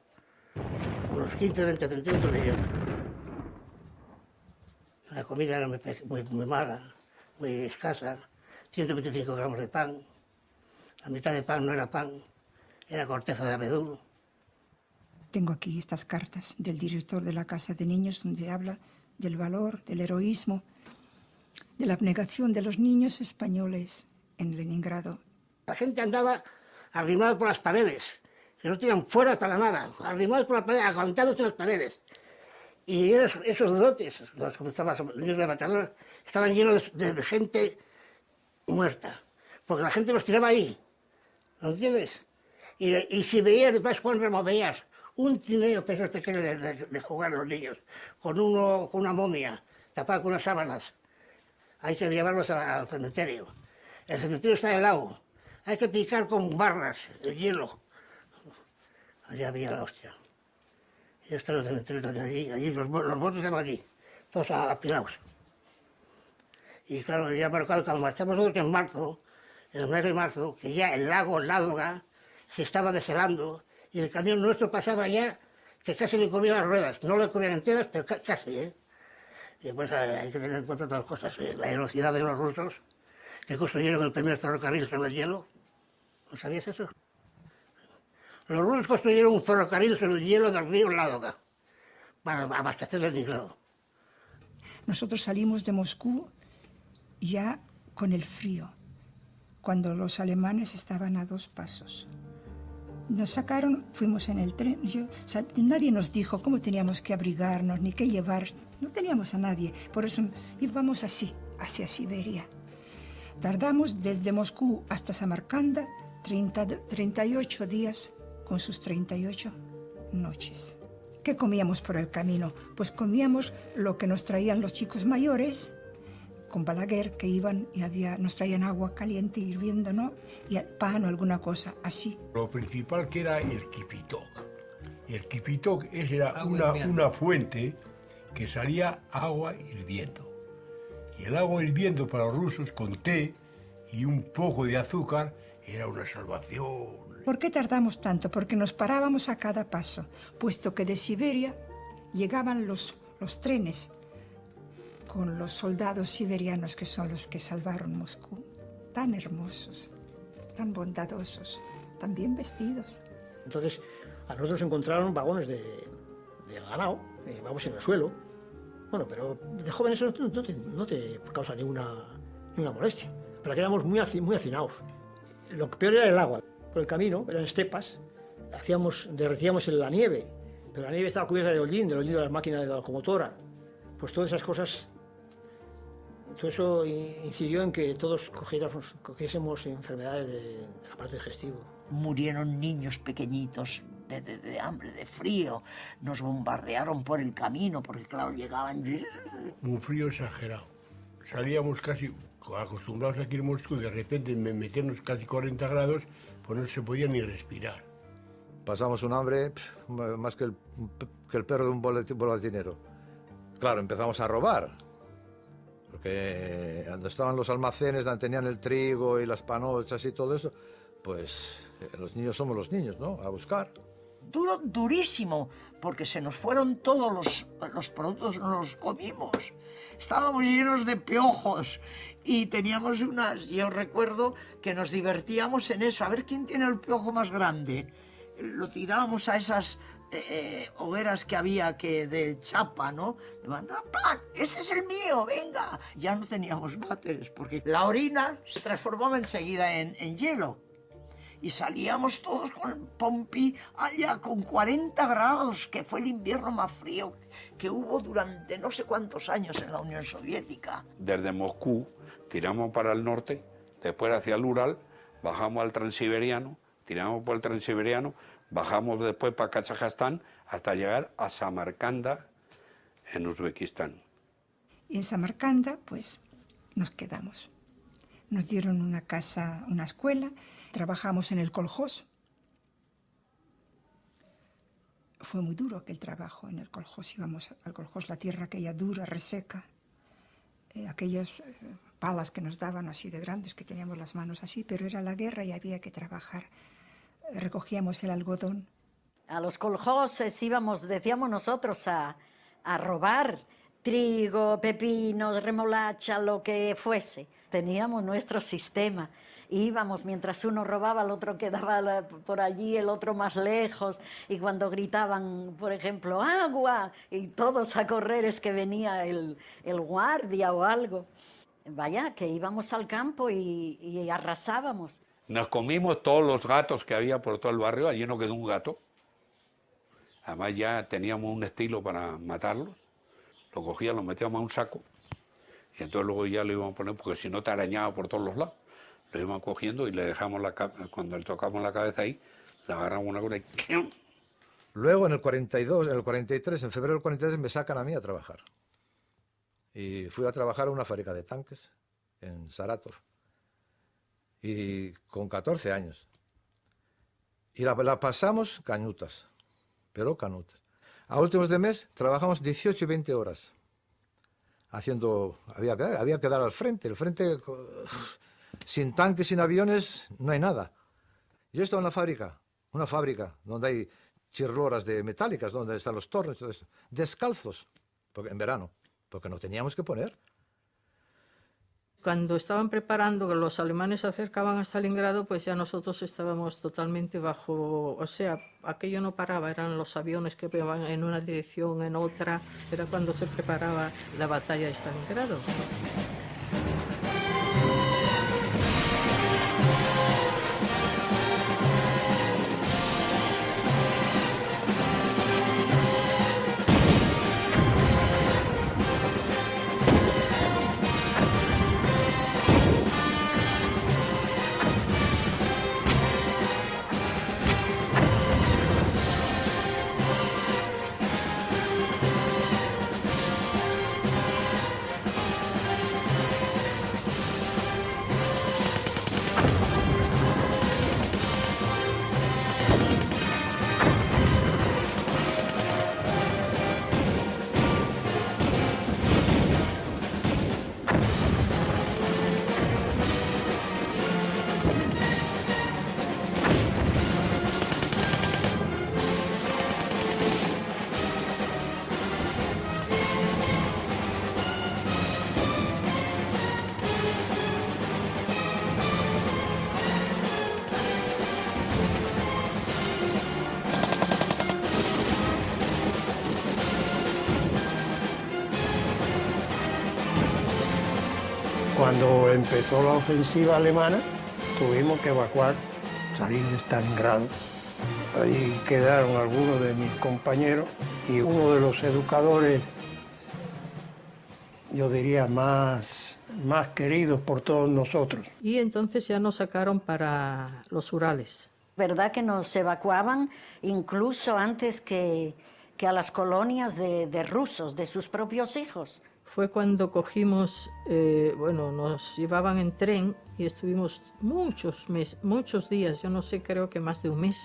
Unos 15-20 centímetros de hielo. La comida era muy mala, muy escasa. 125 gramos de pan. La mitad de pan no era pan, era corteza de abedul. Tengo aquí estas cartas del director de la Casa de Niños donde habla del valor, del heroísmo, de la abnegación de los niños españoles en Leningrado. La gente andaba arrimada por las paredes, que no tenían fuera para nada, arrimados por las paredes, aguantados en las paredes. Y esos dotes, los que estaban los niños de la matadora, estaban llenos de gente muerta, porque la gente los tiraba ahí, ¿lo entiendes? Y si veías, después Juan Ramos, veías un trineo pesos pequeños de jugar a los niños, con una momia, tapada con unas sábanas. Hay que llevarlos al cementerio. El cementerio está helado. Hay que picar con barras de hielo. Allá había la hostia. Y están los cementerios allí los botes estaban allí, todos apilados. Y claro, ya marcado cuando marchamos nosotros en marzo, en el mes de marzo, que ya el lago Ládoga se estaba deshelando y el camión nuestro pasaba ya que casi le comían las ruedas. No le comían enteras, pero casi, ¿eh? Y pues hay que tener en cuenta otras cosas. La velocidad de los rusos, que construyeron el primer ferrocarril sobre el hielo. ¿No sabías eso? Los rusos construyeron un ferrocarril sobre el hielo del río Ládoga para abastecer Leningrado. Nosotros salimos de Moscú ya con el frío, cuando los alemanes estaban a 2 pasos. Nos sacaron, fuimos en el tren, nadie nos dijo cómo teníamos que abrigarnos ni qué llevar, no teníamos a nadie, por eso íbamos así, hacia Siberia. Tardamos desde Moscú hasta Samarcanda 38 días con sus 38 noches. ¿Qué comíamos por el camino? Pues comíamos lo que nos traían los chicos mayores, con Balaguer, que iban y nos traían agua caliente hirviendo, ¿no? Y pan o alguna cosa así. Lo principal que era el kipitok. El kipitok era una fuente que salía agua hirviendo. Y el agua hirviendo para los rusos con té y un poco de azúcar era una salvación. ¿Por qué tardamos tanto? Porque nos parábamos a cada paso, puesto que de Siberia llegaban los trenes con los soldados siberianos que son los que salvaron Moscú, tan hermosos, tan bondadosos, tan bien vestidos. Entonces, a nosotros encontraron vagones de ganado, vamos en el suelo. Bueno, pero de jóvenes eso no te causa ninguna molestia. Pero aquí éramos muy hacinados. Lo peor era el agua. Por el camino, eran estepas, derretíamos en la nieve, pero la nieve estaba cubierta de hollín de las máquinas de la locomotora. Pues todas esas cosas, todo eso incidió en que todos cogiésemos enfermedades del aparato digestivo. Murieron niños pequeñitos de hambre, de frío. Nos bombardearon por el camino, porque claro, llegaban... Un frío exagerado. Salíamos casi acostumbrados aquí en Moscú, de repente meternos casi 40 grados, pues no se podía ni respirar. Pasamos un hambre más que el perro de un volatinero. Claro, empezamos a robar, porque donde estaban los almacenes, donde tenían el trigo y las panochas y todo eso, pues los niños somos los niños, ¿no? A buscar. Durísimo, porque se nos fueron todos los productos, no los comimos. Estábamos llenos de piojos y teníamos yo recuerdo que nos divertíamos en eso, a ver quién tiene el piojo más grande. Lo tirábamos a esas hogueras que había de chapa, ¿no? Levantaban, ¡plan! ¡Este es el mío! ¡Venga! Ya no teníamos váteres, porque la orina se transformaba enseguida en hielo. Y salíamos todos con el pompi allá con 40 grados, que fue el invierno más frío que hubo durante no sé cuántos años en la Unión Soviética. Desde Moscú tiramos para el norte, después hacia el Ural, bajamos al Transiberiano, tiramos por el Transiberiano, bajamos después para Kazajstán hasta llegar a Samarcanda, en Uzbekistán. Y en Samarcanda, pues, nos quedamos. Nos dieron una casa, una escuela, trabajamos en el koljós. Fue muy duro aquel trabajo en el koljós. Íbamos al koljós, la tierra aquella dura, reseca, aquellas palas que nos daban así de grandes, que teníamos las manos así, pero era la guerra y había que trabajar. Recogíamos el algodón. A los koljós íbamos, decíamos nosotros, a robar trigo, pepinos, remolacha, lo que fuese. Teníamos nuestro sistema. Íbamos, mientras uno robaba, el otro quedaba por allí, el otro más lejos. Y cuando gritaban, por ejemplo, ¡agua! Y todos a correr, es que venía el guardia o algo. Vaya, que íbamos al campo y arrasábamos. Nos comimos todos los gatos que había por todo el barrio, allí no quedó un gato. Además ya teníamos un estilo para matarlos. Lo cogíamos, lo metíamos a un saco y entonces luego ya lo íbamos a poner, porque si no te arañaba por todos los lados. Lo íbamos cogiendo y le dejamos cuando le tocamos la cabeza ahí, le agarramos una cosa y... Luego en el 42, en el 43, en febrero del 43 me sacan a mí a trabajar. Y fui a trabajar a una fábrica de tanques en Saratov. Y con 14 años. Y la pasamos canutas, pero canutas. A últimos de mes trabajamos 18 y 20 horas. Había que dar al frente. El frente, sin tanques, sin aviones, no hay nada. Yo estaba en una fábrica donde hay chirloras de metálicas, donde están los tornos, todo eso, descalzos, en verano, porque no teníamos que poner. Cuando estaban preparando, que los alemanes se acercaban a Stalingrado, pues ya nosotros estábamos totalmente bajo, o sea, aquello no paraba, eran los aviones que iban en una dirección, en otra, era cuando se preparaba la batalla de Stalingrado. Cuando empezó la ofensiva alemana, tuvimos que evacuar, salir de Stalingrado. Allí quedaron algunos de mis compañeros y uno de los educadores, yo diría, más queridos por todos nosotros. Y entonces ya nos sacaron para los Urales. ¿Verdad que nos evacuaban incluso antes que a las colonias de rusos, de sus propios hijos? Fue cuando cogimos, nos llevaban en tren y estuvimos muchos días, yo no sé, creo que más de un mes.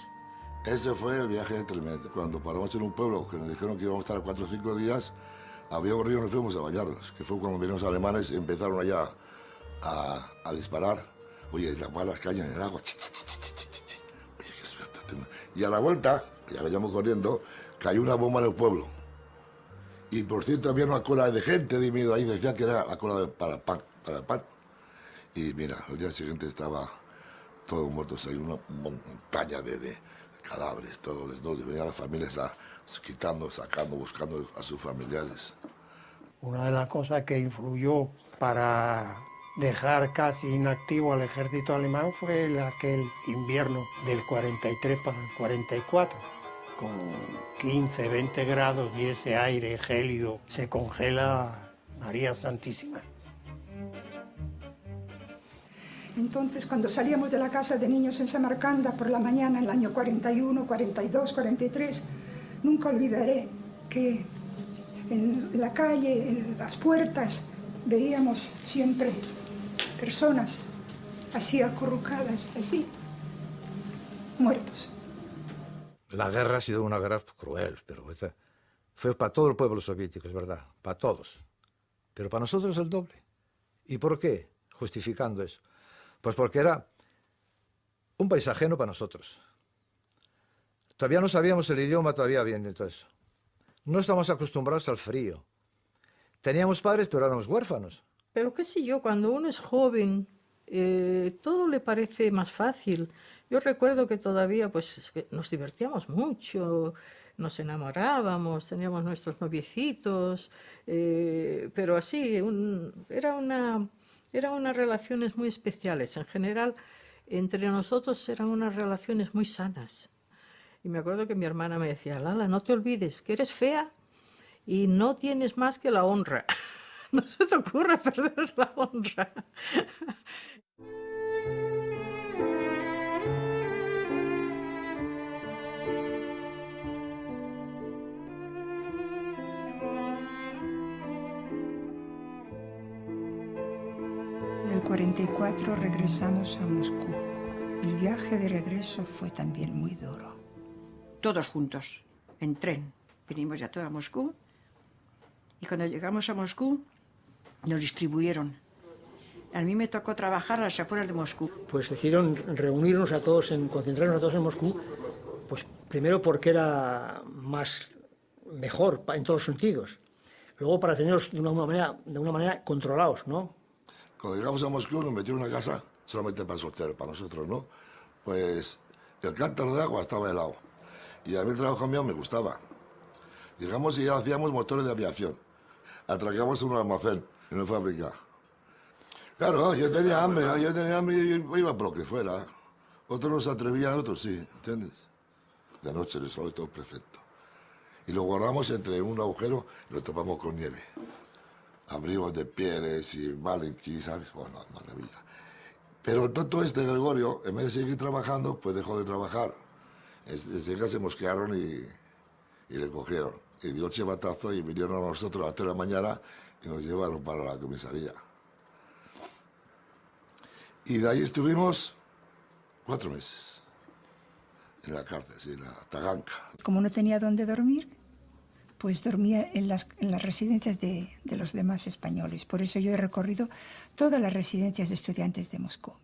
Ese fue el viaje de tremendo. Cuando paramos en un pueblo que nos dijeron que íbamos a estar 4 o 5 días, había un río y nos fuimos a bañarnos, que fue cuando vinieron los alemanes y empezaron allá a disparar. Oye, y las cañas en el agua. Y a la vuelta, ya veníamos corriendo, cayó una bomba en el pueblo. Y por cierto había una cola de gente de ahí, decían que era la cola para el pan. Y mira, al día siguiente estaba todos muertos, hay una montaña de cadáveres, todos desnudos. Venían las familias quitando, sacando, buscando a sus familiares. Una de las cosas que influyó para dejar casi inactivo al ejército alemán fue aquel invierno del 43 para el 44. Con 15, 20 grados y ese aire gélido se congela María Santísima. Entonces, cuando salíamos de la casa de niños en Samarcanda por la mañana, en el año 41, 42, 43, nunca olvidaré que en la calle, en las puertas, veíamos siempre personas así acurrucadas, así, muertos. La guerra ha sido una guerra cruel, pero fue para todo el pueblo soviético, es verdad, para todos. Pero para nosotros el doble. ¿Y por qué? Justificando eso. Pues porque era un país ajeno para nosotros. Todavía no sabíamos el idioma todavía bien y todo eso. No estamos acostumbrados al frío. Teníamos padres, pero éramos huérfanos. Pero qué sé yo, cuando uno es joven, todo le parece más fácil. Yo recuerdo que todavía pues, que nos divertíamos mucho, nos enamorábamos, teníamos nuestros noviecitos, pero así, eran unas relaciones muy especiales. En general, entre nosotros eran unas relaciones muy sanas. Y me acuerdo que mi hermana me decía, Lala, no te olvides que eres fea y no tienes más que la honra. No se te ocurre perder la honra. En el 44 regresamos a Moscú. El viaje de regreso fue también muy duro. Todos juntos, en tren. Vinimos ya todos a Moscú. Y cuando llegamos a Moscú, nos distribuyeron. A mí me tocó trabajar a las afueras de Moscú. Pues decidieron reunirnos a todos, concentrarnos a todos en Moscú, pues primero porque era mejor en todos los sentidos. Luego para tenerlos de una manera controlados, ¿no? Cuando llegamos a Moscú nos metieron en una casa solamente para solteros, para nosotros, ¿no? Pues el cántaro de agua estaba helado. Y a mí el trabajo mío me gustaba. Llegamos y ya hacíamos motores de aviación. Atracamos un almacén en una fábrica. Claro, yo tenía hambre y iba por lo que fuera. Otros no se atrevían, otros sí, ¿entiendes? De noche el sol todo perfecto. Y lo guardamos entre un agujero y lo tapamos con nieve. Abrigos de pieles y valenquí, ¿sabes? Bueno, maravilla. Pero todo este Gregorio, en vez de seguir trabajando, pues dejó de trabajar. Enseguida se mosquearon y le cogieron. Y dio el chivatazo y vinieron a nosotros a las 3 de la mañana y nos llevaron para la comisaría. Y de ahí estuvimos 4 meses en la cárcel, sí, en la Taganka. Como no tenía dónde dormir, pues dormía en las residencias de los demás españoles. Por eso yo he recorrido todas las residencias de estudiantes de Moscú.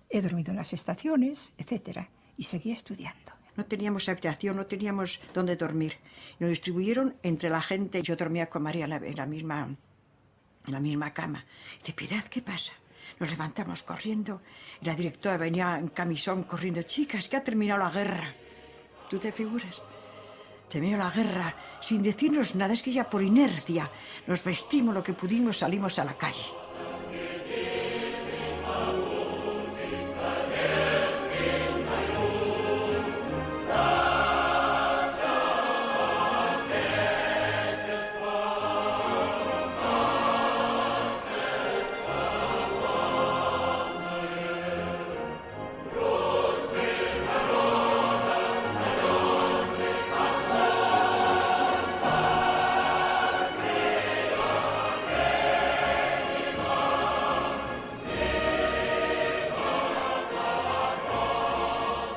He dormido en las estaciones, etc. Y seguía estudiando. No teníamos habitación, no teníamos dónde dormir. Nos distribuyeron entre la gente. Yo dormía con María en la misma cama. De Piedad, ¿qué pasa? Nos levantamos corriendo y la directora venía en camisón corriendo. Chicas, que ha terminado la guerra. ¿Tú te figuras? Terminó la guerra sin decirnos nada. Es que ya por inercia nos vestimos lo que pudimos, salimos a la calle.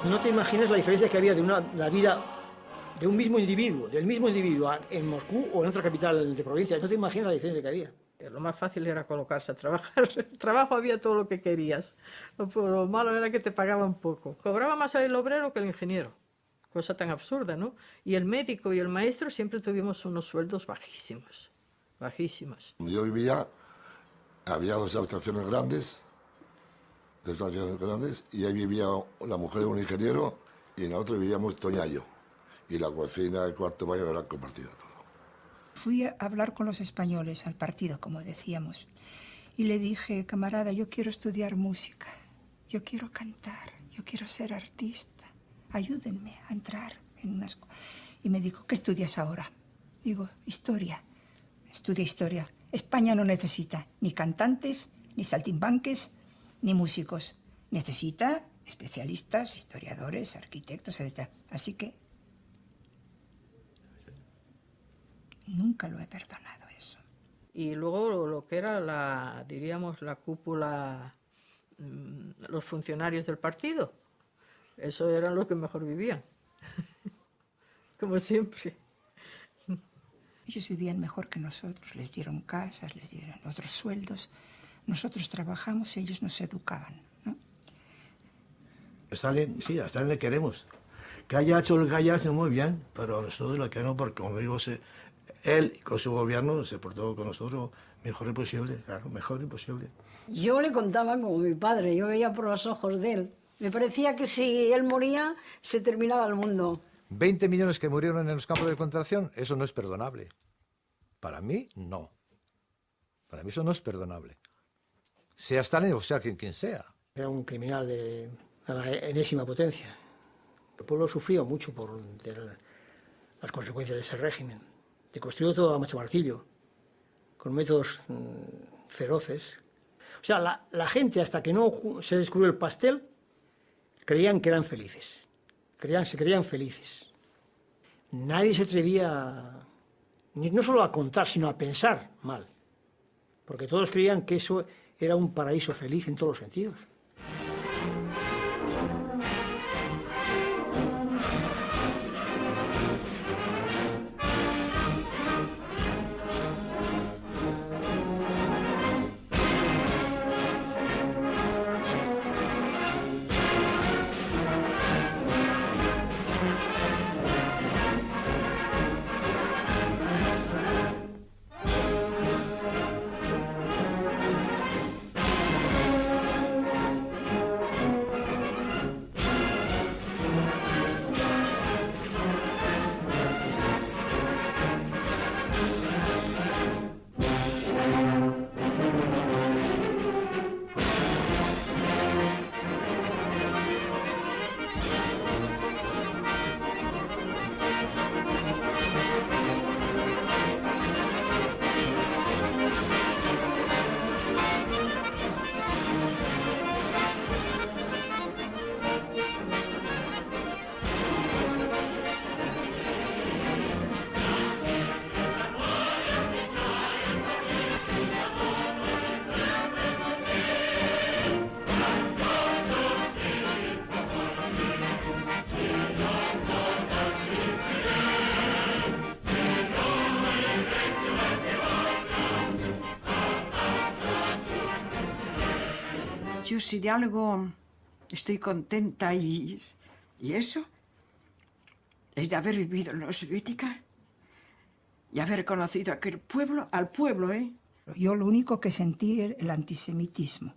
No te imaginas la diferencia que había de la vida de un mismo individuo, del mismo individuo en Moscú o en otra capital de provincia. No te imaginas la diferencia que había. Lo más fácil era colocarse a trabajar. El trabajo había todo lo que querías. Lo malo era que te pagaban poco. Cobraba más el obrero que el ingeniero. Cosa tan absurda, ¿no? Y el médico y el maestro siempre tuvimos unos sueldos bajísimos. Bajísimos. Donde yo vivía, había 2 habitaciones grandes, y ahí vivía la mujer de un ingeniero y en la otra vivíamos Toña y yo. Y la cocina, el cuarto baño era compartido todo. Fui a hablar con los españoles, al partido, como decíamos, y le dije, camarada, yo quiero estudiar música, yo quiero cantar, yo quiero ser artista, ayúdenme a entrar en una escuela. Y me dijo, ¿qué estudias ahora? Digo, historia. Estudia historia. España no necesita ni cantantes, ni saltimbanques, ni músicos. Necesita especialistas, historiadores, arquitectos, etc. Así que nunca lo he perdonado eso. Y luego lo que era diríamos, la cúpula, los funcionarios del partido. Eso eran los que mejor vivían. Como siempre. Ellos vivían mejor que nosotros, les dieron casas, les dieron otros sueldos. Nosotros trabajamos, ellos nos educaban, ¿no? Stalin, sí, a Stalin le queremos. Que haya hecho lo que haya hecho muy bien, pero nosotros lo que no, porque como digo, él con su gobierno se portó con nosotros mejor imposible, claro, mejor imposible. Yo le contaba como mi padre, yo veía por los ojos de él. Me parecía que si él moría, se terminaba el mundo. 20 millones que murieron en los campos de concentración, eso no es perdonable. Para mí, no. Para mí eso no es perdonable. Sea Stalin o sea quien sea. Era un criminal de la enésima potencia. El pueblo sufrió mucho por las consecuencias de ese régimen. Se construyó todo a macho martillo, con métodos feroces. O sea, la gente, hasta que no se descubrió el pastel, creían que eran felices. Se creían felices. Nadie se atrevía no solo a contar, sino a pensar mal. Porque todos creían que eso era un paraíso feliz en todos los sentidos. Yo si de algo estoy contenta y eso, es de haber vivido en la soviética y haber conocido aquel pueblo, al pueblo, ¿eh? Yo lo único que sentí era el antisemitismo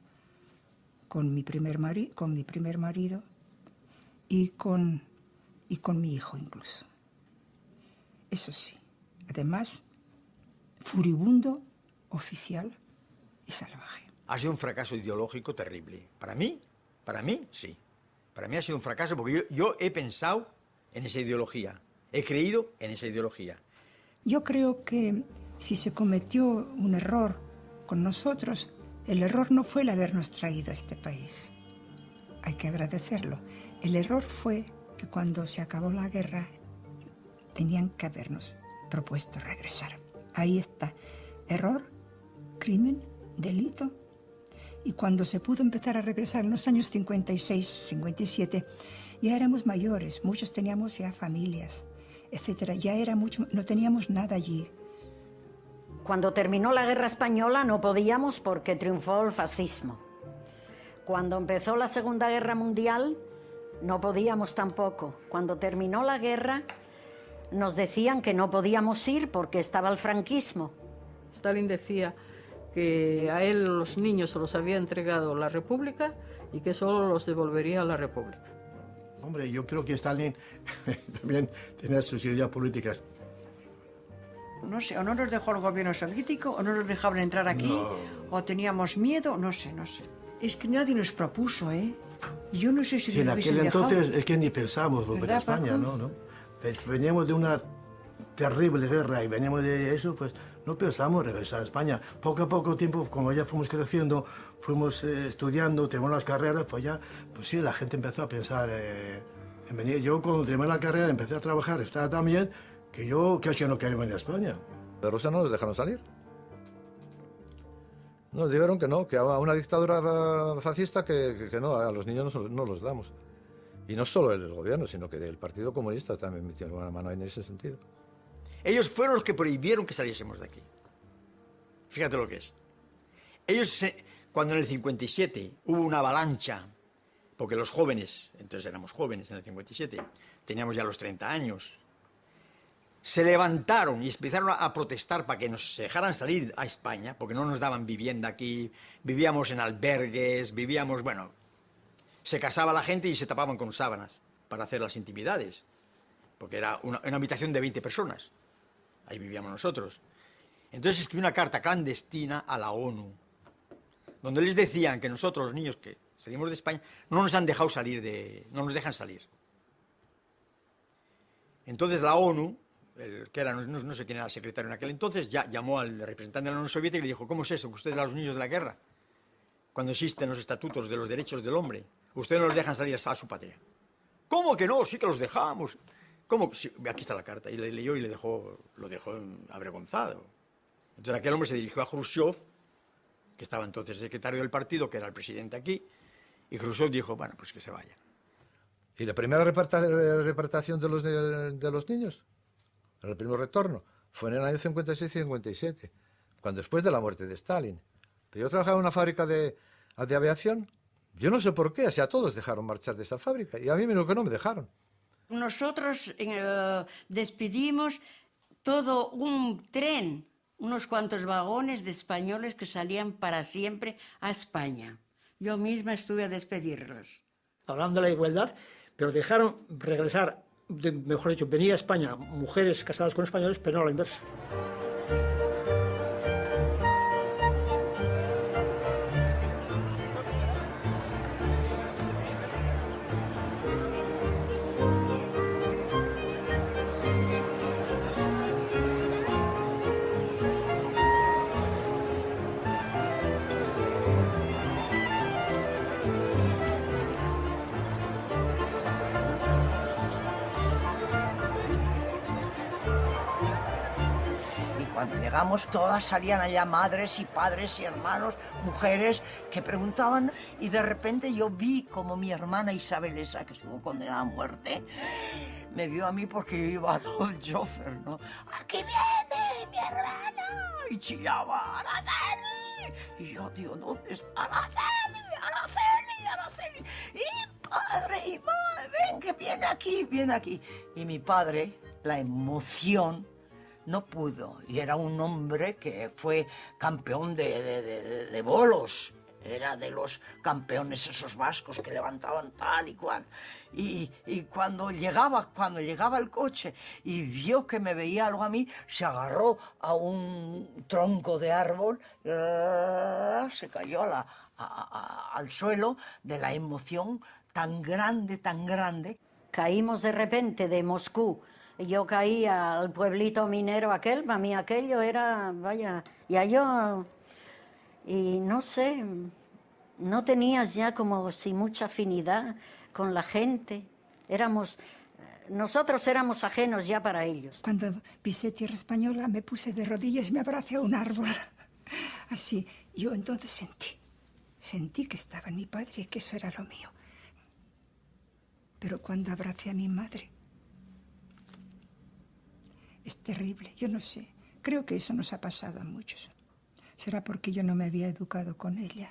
con mi primer marido y con mi hijo incluso. Eso sí. Además, furibundo, oficial y salvaje. Ha sido un fracaso ideológico terrible. Para mí, sí. Para mí ha sido un fracaso porque yo he pensado en esa ideología. He creído en esa ideología. Yo creo que si se cometió un error con nosotros, el error no fue el habernos traído a este país. Hay que agradecerlo. El error fue que cuando se acabó la guerra, tenían que habernos propuesto regresar. Ahí está. Error, crimen, delito. Y cuando se pudo empezar a regresar en los años 56, 57, ya éramos mayores, muchos teníamos ya familias, etcétera. Ya era mucho, no teníamos nada allí. Cuando terminó la guerra española no podíamos porque triunfó el fascismo. Cuando empezó la Segunda Guerra Mundial no podíamos tampoco. Cuando terminó la guerra nos decían que no podíamos ir porque estaba el franquismo. Stalin decía que a él los niños se los había entregado la República y que solo los devolvería a la República. Hombre, yo creo que Stalin también tenía sus ideas políticas. No sé, o no nos dejó el gobierno soviético, o no nos dejaban entrar aquí, o teníamos miedo, no sé. Es que nadie nos propuso, ¿eh? Yo no sé si en nos aquel hubiesen entonces dejado. es que ni pensamos volver a ¿Verdad, España, Paco? ¿no? Veníamos de una terrible guerra y veníamos de eso, pues no pensamos regresar a España. Poco a poco tiempo, como ya fuimos creciendo, fuimos estudiando, tenemos las carreras, pues ya, pues sí, la gente empezó a pensar en venir. Yo cuando terminé la carrera empecé a trabajar, estaba tan bien que yo casi no quería venir a España. De Rusia no nos dejaron salir. Nos dijeron que no, que a una dictadura fascista que no, a los niños no los damos. Y no solo el gobierno, sino que el Partido Comunista también metió una mano en ese sentido. Ellos fueron los que prohibieron que saliésemos de aquí. Fíjate lo que es. Ellos, cuando en el 57 hubo una avalancha, porque los jóvenes, entonces éramos jóvenes en el 57, teníamos ya los 30 años, se levantaron y empezaron a protestar para que nos dejaran salir a España, porque no nos daban vivienda aquí, vivíamos en albergues, vivíamos, bueno, se casaba la gente y se tapaban con sábanas para hacer las intimidades, porque era una habitación de 20 personas, ahí vivíamos nosotros. Entonces escribí una carta clandestina a la ONU, donde les decían que nosotros, los niños que salimos de España, no nos han dejado salir no nos dejan salir. Entonces la ONU, que era, no sé quién era el secretario en aquel entonces, ya llamó al representante de la Unión Soviética y le dijo: ¿cómo es eso que ustedes a los niños de la guerra, cuando existen los estatutos de los derechos del hombre, ustedes no los dejan salir a su patria? ¿Cómo que no? Sí que los dejamos. ¿Cómo? Sí, aquí está la carta. Y le leyó y lo dejó avergonzado. Entonces aquel hombre se dirigió a Khrushchev, que estaba entonces secretario del partido, que era el presidente aquí, y Khrushchev dijo: bueno, pues que se vaya. ¿Y la primera repatriación de los niños? El primer retorno fue en el año 56 y 57, cuando después de la muerte de Stalin. Pero yo trabajaba en una fábrica de aviación. Yo no sé por qué, a todos dejaron marchar de esa fábrica, y a mí lo que no me dejaron. Nosotros despedimos todo un tren, unos cuantos vagones de españoles que salían para siempre a España. Yo misma estuve a despedirlos. Hablando de la igualdad, pero dejaron regresar, mejor dicho, venir a España mujeres casadas con españoles, pero no a la inversa. Cuando llegamos, todas salían allá, madres y padres y hermanos, mujeres, que preguntaban, y de repente yo vi como mi hermana Isabel, esa que estuvo condenada a muerte, me vio a mí porque yo iba al lado del chofer, ¿no? ¡Aquí viene mi hermana! Y chillaba, ¡Araceli! Y yo digo, ¿dónde está Araceli? ¡Araceli! ¡Araceli! Y padre y madre, ven que viene aquí, viene aquí. Y mi padre, la emoción, no pudo, y era un hombre que fue campeón de bolos, era de los campeones esos vascos que levantaban tal y cual, y cuando llegaba el coche y vio que me veía algo a mí, se agarró a un tronco de árbol, se cayó al suelo de la emoción tan grande, tan grande. Caímos de repente de Moscú. Yo caí al pueblito minero aquel, para mí aquello era, vaya, ya yo, y no sé, no tenías ya como si mucha afinidad con la gente, nosotros éramos ajenos ya para ellos. Cuando pisé tierra española me puse de rodillas y me abracé a un árbol, así, yo entonces sentí que estaba en mi padre y que eso era lo mío. Pero cuando abracé a mi madre, es terrible, yo no sé. Creo que eso nos ha pasado a muchos. Será porque yo no me había educado con ella.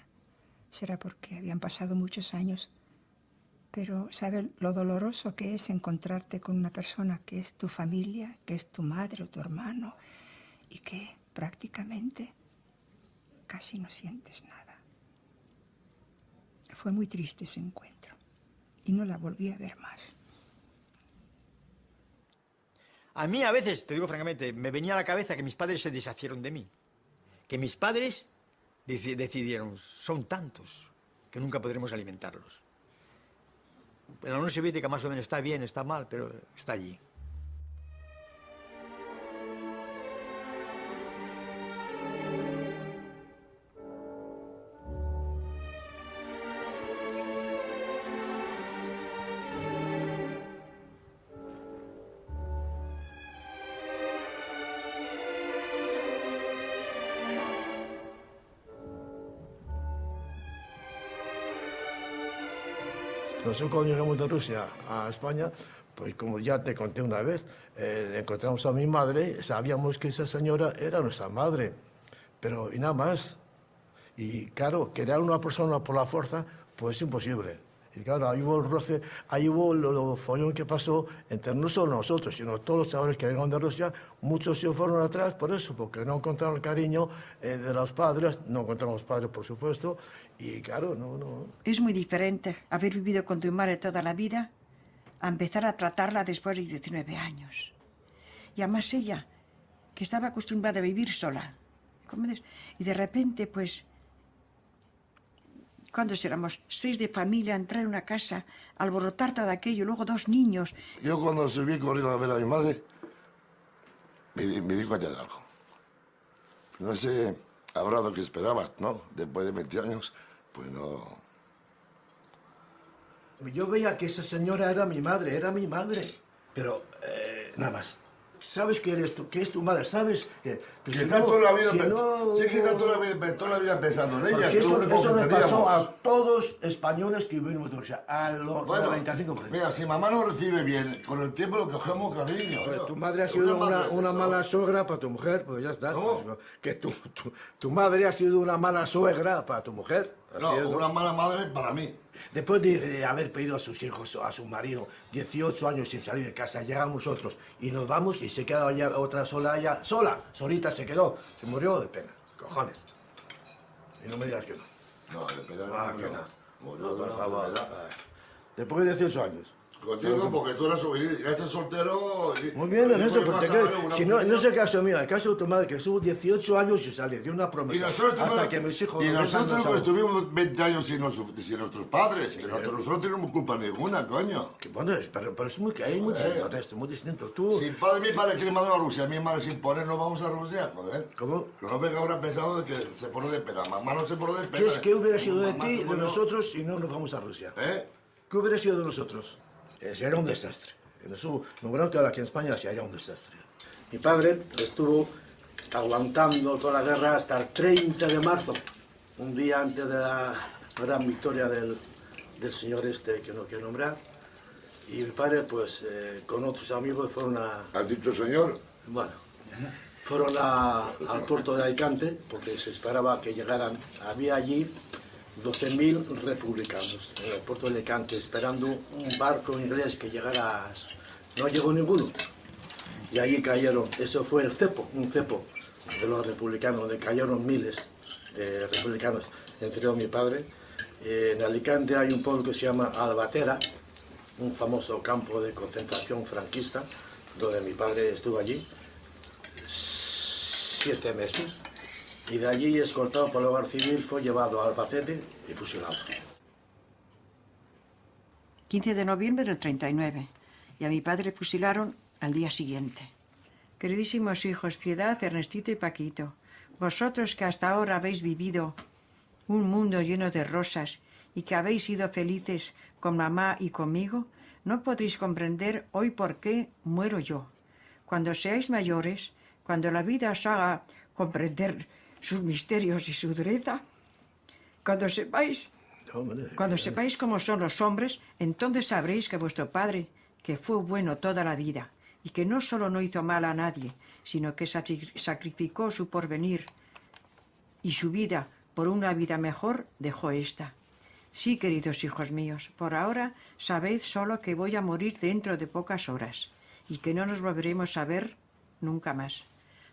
Será porque habían pasado muchos años. Pero, ¿sabes lo doloroso que es encontrarte con una persona que es tu familia, que es tu madre o tu hermano, y que prácticamente casi no sientes nada? Fue muy triste ese encuentro y no la volví a ver más. A mí a veces, te digo francamente, me venía a la cabeza que mis padres se deshicieron de mí. Que mis padres decidieron, son tantos, que nunca podremos alimentarlos. En la Unión Soviética más o menos está bien, está mal, pero está allí. Nosotros cuando llegamos de Rusia a España, pues como ya te conté una vez, encontramos a mi madre, sabíamos que esa señora era nuestra madre, pero y nada más. Y claro, crear una persona por la fuerza, pues es imposible. Y claro, ahí hubo el roce, ahí hubo lo follón que pasó entre no solo nosotros, sino todos los chavales que venían de Rusia. Muchos se fueron atrás por eso, porque no encontraron el cariño de los padres, no encontraron los padres, por supuesto, y claro, no. Es muy diferente haber vivido con tu madre toda la vida a empezar a tratarla después de 19 años. Y además ella, que estaba acostumbrada a vivir sola, ¿comprendes? Y de repente, pues, ¿cuántos éramos? 6 de familia, entrar en una casa, alborotar todo aquello, luego 2 niños. Yo cuando subí corriendo a ver a mi madre, me di cuenta de algo. No sé, habrá lo que esperabas, ¿no? Después de 20 años, pues no. Yo veía que esa señora era mi madre, pero nada más. Sabes que eres tú, que es tu madre, sabes que Que está toda la vida, sí que está toda la vida pensando en ella. Porque que es lo único eso que le pasó pedíamos. a todos españoles que vivimos en Rusia, a los Bueno, 95%. mira, si mamá no recibe bien, con el tiempo lo cogemos cariño. Pues tu madre ha sido una mala suegra para tu mujer, pues ya está. Pues, que tu madre ha sido una mala suegra para tu mujer. No, una mala madre para mí. Después de haber pedido a sus hijos, a su marido, 18 años sin salir de casa, llegamos nosotros y nos vamos y se queda ella, otra sola, ella, solita se quedó. Se murió de pena, cojones. Y no me digas que no. No, de pena que no. Murió de por una favor. enfermedad. Después de 18 años. Contigo, porque tú eres juvenil, este soltero... Muy bien, en eso, porque si no es el caso mío, el caso de tu madre, que estuvo 18 años y sale, dio una promesa. Hasta que mis hijos... Y nosotros no pues, estuvimos 20 años sin nuestros padres, que nosotros no tenemos culpa ninguna, coño. Que bueno, pero es muy distinto esto, muy distinto. Tú... Si mi padre quiere mandar a Rusia, mi madre sin poner, no vamos a Rusia, joder. ¿Cómo? Que no venga ahora pensando de que se pone de pena. Mamá no se pone de pena. ¿Qué hubiera sido de Mamá ti, se de pone- nosotros, si no nos vamos a Rusia? ¿Qué hubiera sido de nosotros? Sería un desastre. En eso, lo bueno que ahora aquí en España sería un desastre. Mi padre estuvo aguantando toda la guerra hasta el 30 de marzo, un día antes de la gran victoria del señor este que no quiero nombrar. Y mi padre, pues, con otros amigos fueron a... ¿Has dicho señor? Bueno, fueron al puerto de Alicante, porque se esperaba que llegaran. Había allí 12.000 republicanos en el puerto de Alicante, esperando un barco inglés que llegara. No llegó ninguno. Y allí cayeron, eso fue el cepo, un cepo de los republicanos, donde cayeron miles de republicanos, entre ellos mi padre. En Alicante hay un pueblo que se llama Albatera, un famoso campo de concentración franquista, donde mi padre estuvo allí 7 meses. Y de allí, escoltado por la Guardia Civil, fue llevado a Albacete y fusilado. 15 de noviembre del 39. Y a mi padre fusilaron al día siguiente. Queridísimos hijos, Piedad, Ernestito y Paquito, vosotros que hasta ahora habéis vivido un mundo lleno de rosas y que habéis sido felices con mamá y conmigo, no podréis comprender hoy por qué muero yo. Cuando seáis mayores, cuando la vida os haga comprender sus misterios y su dureza, cuando sepáis cómo son los hombres, entonces sabréis que vuestro padre, que fue bueno toda la vida, y que no solo no hizo mal a nadie, sino que sacrificó su porvenir y su vida por una vida mejor, dejó esta. Sí, queridos hijos míos, por ahora sabed solo que voy a morir dentro de pocas horas, y que no nos volveremos a ver nunca más.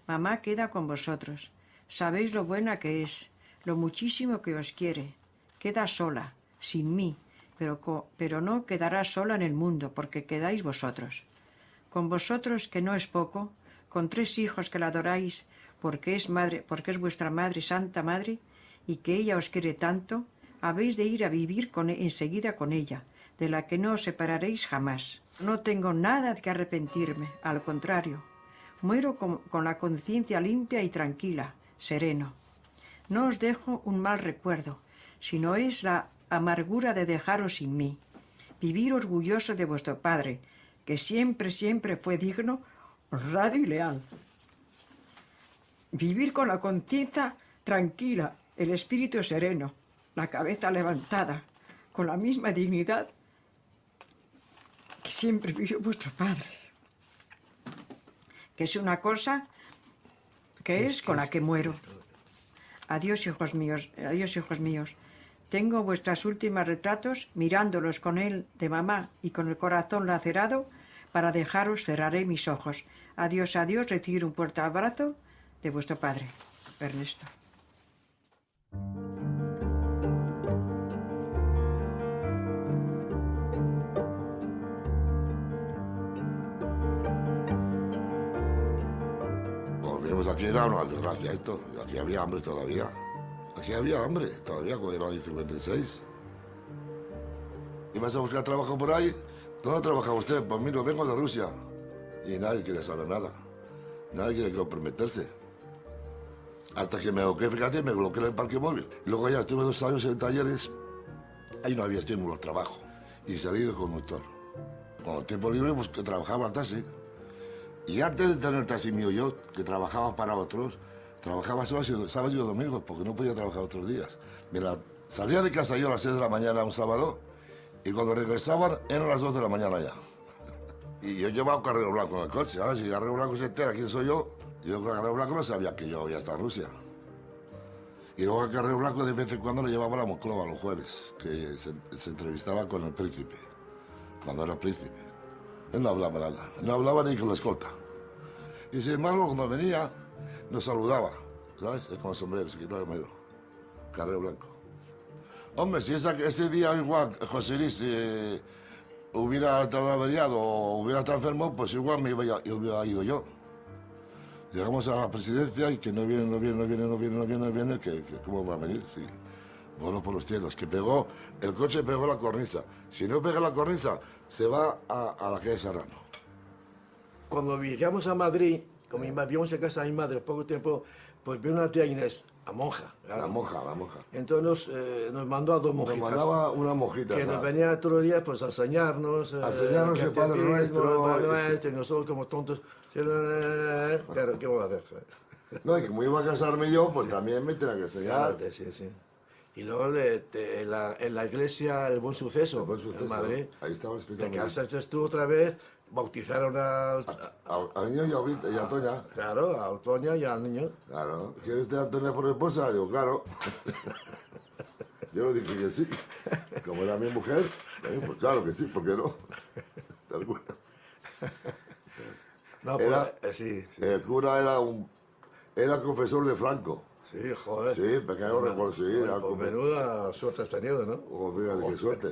Mamá queda con vosotros. Sabéis lo buena que es, lo muchísimo que os quiere. Queda sola, sin mí, pero no quedará sola en el mundo, porque quedáis vosotros. Con vosotros, que no es poco, con 3 hijos que la adoráis, porque es vuestra madre, Santa Madre, y que ella os quiere tanto, habéis de ir a vivir enseguida con ella, de la que no os separaréis jamás. No tengo nada de que arrepentirme, al contrario. Muero con la conciencia limpia y tranquila, sereno. No os dejo un mal recuerdo, sino es la amargura de dejaros sin mí. Vivir orgulloso de vuestro padre, que siempre, siempre fue digno, honrado y leal. Vivir con la conciencia tranquila, el espíritu sereno, la cabeza levantada, con la misma dignidad que siempre vivió vuestro padre. Que es una cosa que es con la que muero. Adiós, hijos míos, Tengo vuestros últimos retratos, mirándolos con él de mamá y con el corazón lacerado, para dejaros cerraré mis ojos. Adiós, adiós, recibir un fuerte abrazo de vuestro padre, Ernesto. Cuando vinimos aquí era una desgracia esto, aquí había hambre todavía. Aquí había hambre todavía cuando era el 56. ¿Ibas a buscar trabajo por ahí? ¿Dónde trabaja usted? Pues mira, vengo de Rusia. Y nadie quiere saber nada. Nadie quiere comprometerse. Hasta que me bloqueé, fíjate, me bloqueé en el parque móvil. Luego ya estuve 2 años en talleres. Ahí no había estímulo al trabajo. Y salí de conductor. Con el tiempo libre, pues que trabajaba al taxi. Y antes de tener el taxi mío yo, que trabajaba para otros, trabajaba sábados y domingos, porque no podía trabajar otros días. Salía de casa yo a las 6 de la mañana un sábado, y cuando regresaban eran las 2 de la mañana ya. Y yo llevaba un carrero blanco en el coche. Si el carrero blanco se entera quién soy yo, yo con el carrero blanco no sabía que yo había estado en Rusia. Y luego el carrero blanco de vez en cuando lo llevaba a la Monclova los jueves, que se entrevistaba con el príncipe, cuando era príncipe. Él no hablaba nada, no hablaba ni con la escolta. Y sin embargo, cuando venía, nos saludaba, ¿sabes? Con el sombrero, se quitaba el sombrero. Carrero blanco. Hombre, si ese día igual José Luis hubiera estado averiado o hubiera estado enfermo, pues igual me hubiera ido yo. Llegamos a la presidencia y que no viene, que ¿cómo va a venir? Sí. Bueno, por los cielos, que el coche pegó la cornisa. Si no pega la cornisa, se va a la calle Serrano. Cuando llegamos a Madrid, como vivíamos en casa de mi madre poco tiempo, pues vi una tía Inés, a monja. La monja. Entonces nos mandó a 2 monjitas. Nos mandaba una monjita. Que nos venía todos los días pues, a enseñarnos. A enseñarnos el Padre Nuestro. Y nosotros como tontos. Claro, ¿qué vamos a hacer? No, y como iba a casarme yo, pues también me tenía que enseñar. Claro, sí. Y luego en la iglesia El Buen Suceso, en Madrid. Ahí estaba explicando. Te casaste tú otra vez, bautizaron al niño y a Toña. Claro, a Toña y al niño. Claro. ¿Quiere usted a Toña por esposa? Digo, claro. Yo le dije que sí. Como era mi mujer, pues claro que sí, ¿por qué no? ¿Te acuerdas? No, pues, sí. El cura era confesor de Franco. Sí, joder. Sí, pequeño recuerdo, sí. Pues menuda suerte has tenido, ¿no? Oh, fíjate, qué suerte.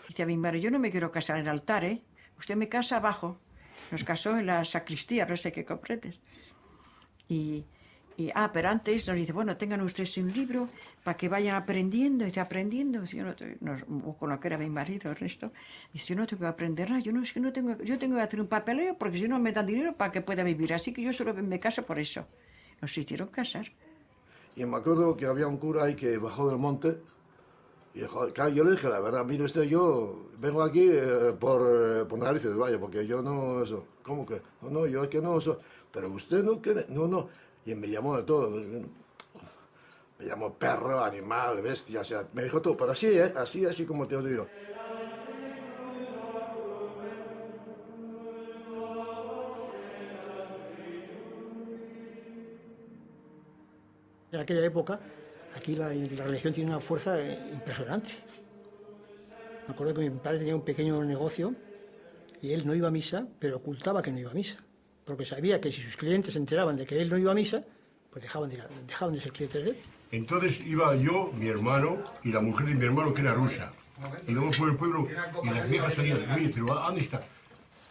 Dice a mi madre, yo no me quiero casar en el altar, ¿eh? Usted me casa abajo. Nos casó en la sacristía, no sé qué comprendes. Pero antes nos dice, bueno, tengan ustedes un libro para que vayan aprendiendo. Dice, aprendiendo. Yo con lo que era mi marido, Ernesto. Dice, yo no tengo que aprender nada. Yo tengo que hacer un papeleo porque si no me dan dinero para que pueda vivir. Así que yo solo me caso por eso. Nos hicieron casar. Y me acuerdo que había un cura ahí que bajó del monte. Y claro, yo le dije, la verdad, mire usted, yo vengo aquí por narices, vaya, porque yo no, eso. ¿Cómo que? No, yo es que no, eso. Pero usted no quiere, no. Y me llamó de todo. Me llamó perro, animal, bestia, o sea, me dijo todo. Pero así, así como te lo digo. En aquella época, aquí la religión tiene una fuerza impresionante. Me acuerdo que mi padre tenía un pequeño negocio y él no iba a misa, pero ocultaba que no iba a misa. Porque sabía que si sus clientes se enteraban de que él no iba a misa, pues dejaban de ser clientes de él. Entonces iba yo, mi hermano y la mujer de mi hermano, que era rusa. Y luego por el pueblo, y las viejas salían, oye, pero ¿dónde está?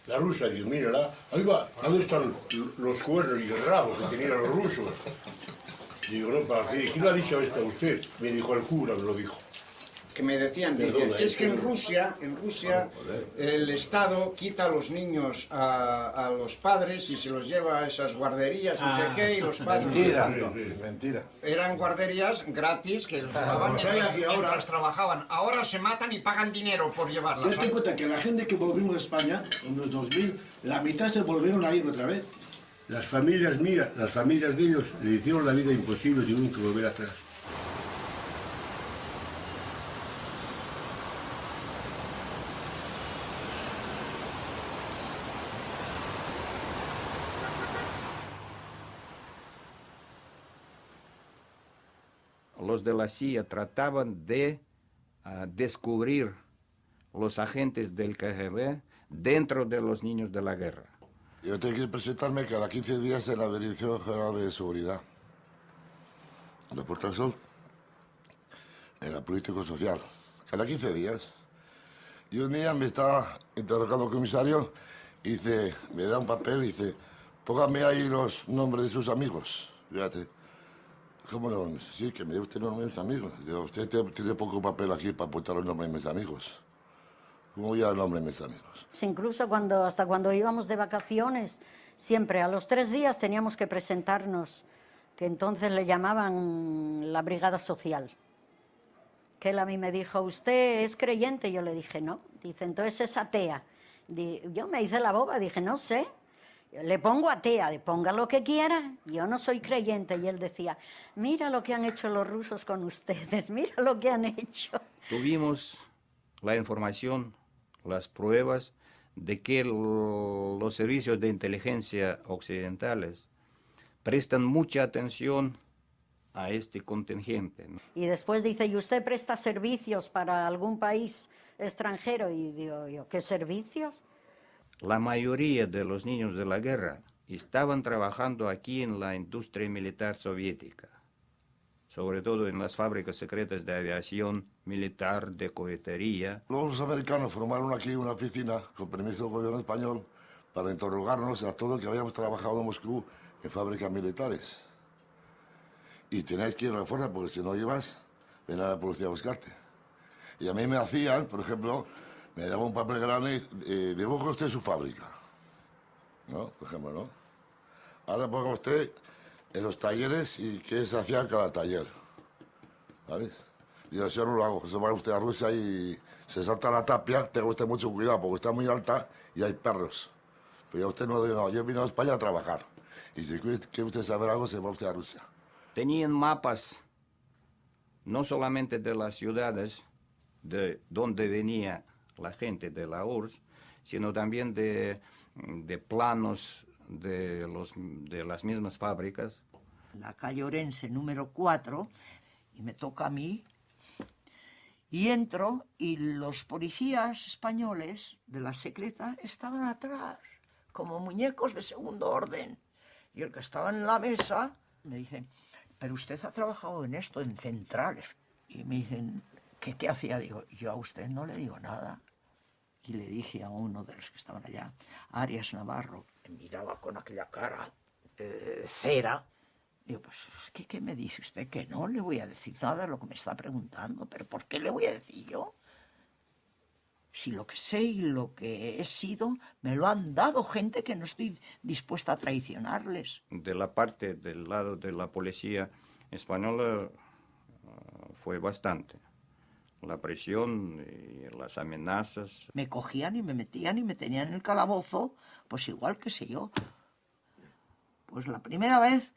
La rusa, Dios, mírala, ahí va, ¿dónde están los cuernos y el rabo que tenían los rusos? Digo, no, ¿para qué? ¿Quién le ha dicho esto a usted? Me dijo el cura, me lo dijo. Que me decían, es que en Rusia el Estado quita a los niños a los padres y se los lleva a esas guarderías, no sé qué, y los padres... Mentira. Eran guarderías gratis que los llevaban mientras trabajaban. Ahora se matan y pagan dinero por llevarlas. Date cuenta que la gente que volvimos a España, en los 2000, la mitad se volvieron a ir otra vez. Las familias mías, las familias de ellos, le hicieron la vida imposible y tuvieron que volver atrás. los de la CIA trataban de descubrir los agentes del KGB dentro de los niños de la guerra. Yo tengo que presentarme cada 15 días en la Dirección General de Seguridad, en la Puerta del Sol, en la Político Social, cada 15 días. Y un día me estaba interrogando el comisario y dice, me da un papel y dice, póngame ahí los nombres de sus amigos. Fíjate. ¿Cómo no? Sí, que me dé usted nombres de mis amigos. Digo, usted tiene poco papel aquí para apuntar los nombres de mis amigos. ¿Cómo voy a dar el nombre de mis amigos? Incluso hasta cuando íbamos de vacaciones, siempre a los 3 días teníamos que presentarnos, que entonces le llamaban la brigada social. Que él a mí me dijo, ¿usted es creyente? Yo le dije, no. Dice, entonces es atea. Yo me hice la boba, dije, no sé. Le pongo atea, le ponga lo que quiera. Yo no soy creyente. Y él decía, mira lo que han hecho los rusos con ustedes, mira lo que han hecho. Tuvimos la información, las pruebas de que los servicios de inteligencia occidentales prestan mucha atención a este contingente. Y después dice, ¿y usted presta servicios para algún país extranjero? Y digo yo, ¿qué servicios? La mayoría de los niños de la guerra estaban trabajando aquí en la industria militar soviética, sobre todo en las fábricas secretas de aviación militar, de cohetería. Los americanos formaron aquí una oficina, con permiso del gobierno español, para interrogarnos a todos que habíamos trabajado en Moscú en fábricas militares. Y tenéis que ir a la fuerza, porque si no llevas, ven a la policía a buscarte. Y a mí me hacían, por ejemplo, me daba un papel grande, dibuja usted su fábrica, ¿no? Por ejemplo, ¿no? Ahora ponga usted en los talleres y qué se hacía en cada taller, ¿sabes? Y yo eso no lo hago, se va usted a Rusia y se salta la tapia, tenga usted mucho cuidado porque está muy alta y hay perros. Pero ya usted no dice, no, yo vine a España a trabajar. Y si quiere usted saber algo, se va usted a Rusia. Tenían mapas, no solamente de las ciudades, de donde venía la gente de la URSS, sino también de planos de las mismas fábricas. La calle Orense número 4, y me toca a mí, y entro, y los policías españoles de la secreta estaban atrás, como muñecos de segundo orden. Y el que estaba en la mesa me dice, pero usted ha trabajado en esto, en centrales. Y me dicen, ¿qué hacía? Digo, yo a usted no le digo nada. Y le dije a uno de los que estaban allá, Arias Navarro, me miraba con aquella cara cera. Digo, pues, ¿qué me dice usted? Que no le voy a decir nada de lo que me está preguntando. ¿Pero por qué le voy a decir yo? Si lo que sé y lo que he sido, me lo han dado gente que no estoy dispuesta a traicionarles. De la parte del lado de la policía española fue bastante. La presión y las amenazas. Me cogían y me metían y me tenían en el calabozo, pues igual que sé yo. Pues la primera vez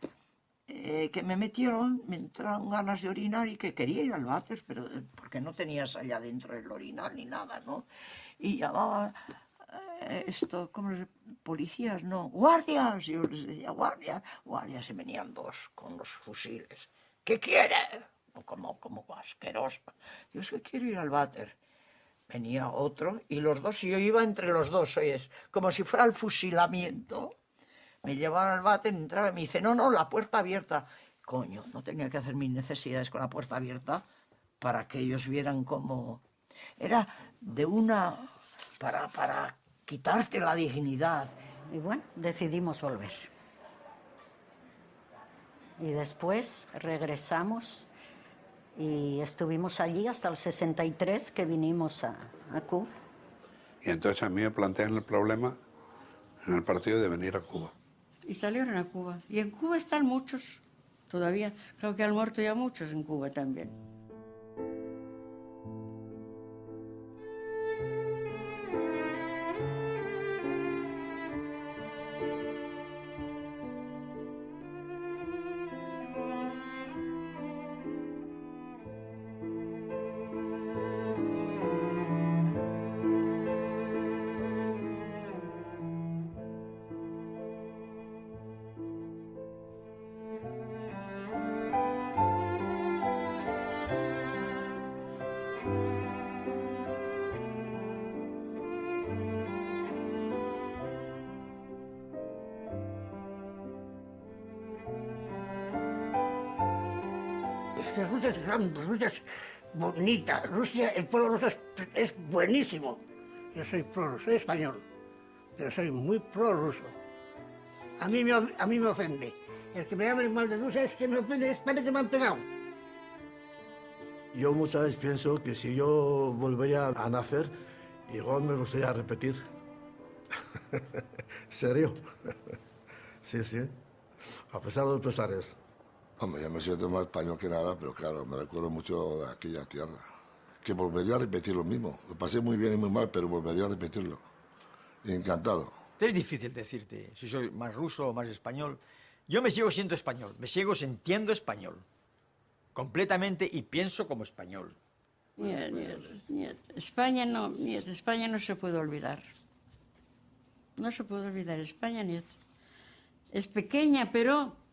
que me metieron, me entraron ganas de orinar y que quería ir al váter, pero porque no tenías allá dentro el orinal ni nada, ¿no? Y llamaba ¿cómo les policías? No, guardias. Yo les decía, guardias. Guardias, y venían dos con los fusiles. ¿Qué quiere? Como asqueroso. Yo es que quiero ir al váter. Venía otro y los dos, y yo iba entre los dos, oyes, como si fuera el fusilamiento. Me llevaban al váter, entraba y me dice, no, la puerta abierta. Coño, no tenía que hacer mis necesidades con la puerta abierta para que ellos vieran cómo... Era de una... para quitarte la dignidad. Y bueno, decidimos volver. Y después regresamos y estuvimos allí hasta el 63, que vinimos a Cuba. Y entonces a mí me plantean el problema en el partido de venir a Cuba. Y salieron a Cuba. Y en Cuba están muchos todavía. Creo que han muerto ya muchos en Cuba también. Es que Rusia es grande, Rusia es bonita, Rusia, el pueblo ruso es buenísimo. Yo soy prorruso, soy español, pero soy muy prorruso. A mí me ofende. El que me hable mal de Rusia es que me ofende, es parece que me han pegado. Yo muchas veces pienso que si yo volvería a nacer, igual me gustaría repetir. ¿Serio? Sí, sí. A pesar de los pesares. Hombre, ya me siento más español que nada, pero claro, me recuerdo mucho de aquella tierra. Que volvería a repetir lo mismo. Lo pasé muy bien y muy mal, pero volvería a repetirlo. Encantado. Es difícil decirte si soy más ruso o más español. Yo me sigo siendo español, me sigo sintiendo español. Completamente y pienso como español. Niet. España no se puede olvidar. No se puede olvidar España, niet. Es pequeña, pero...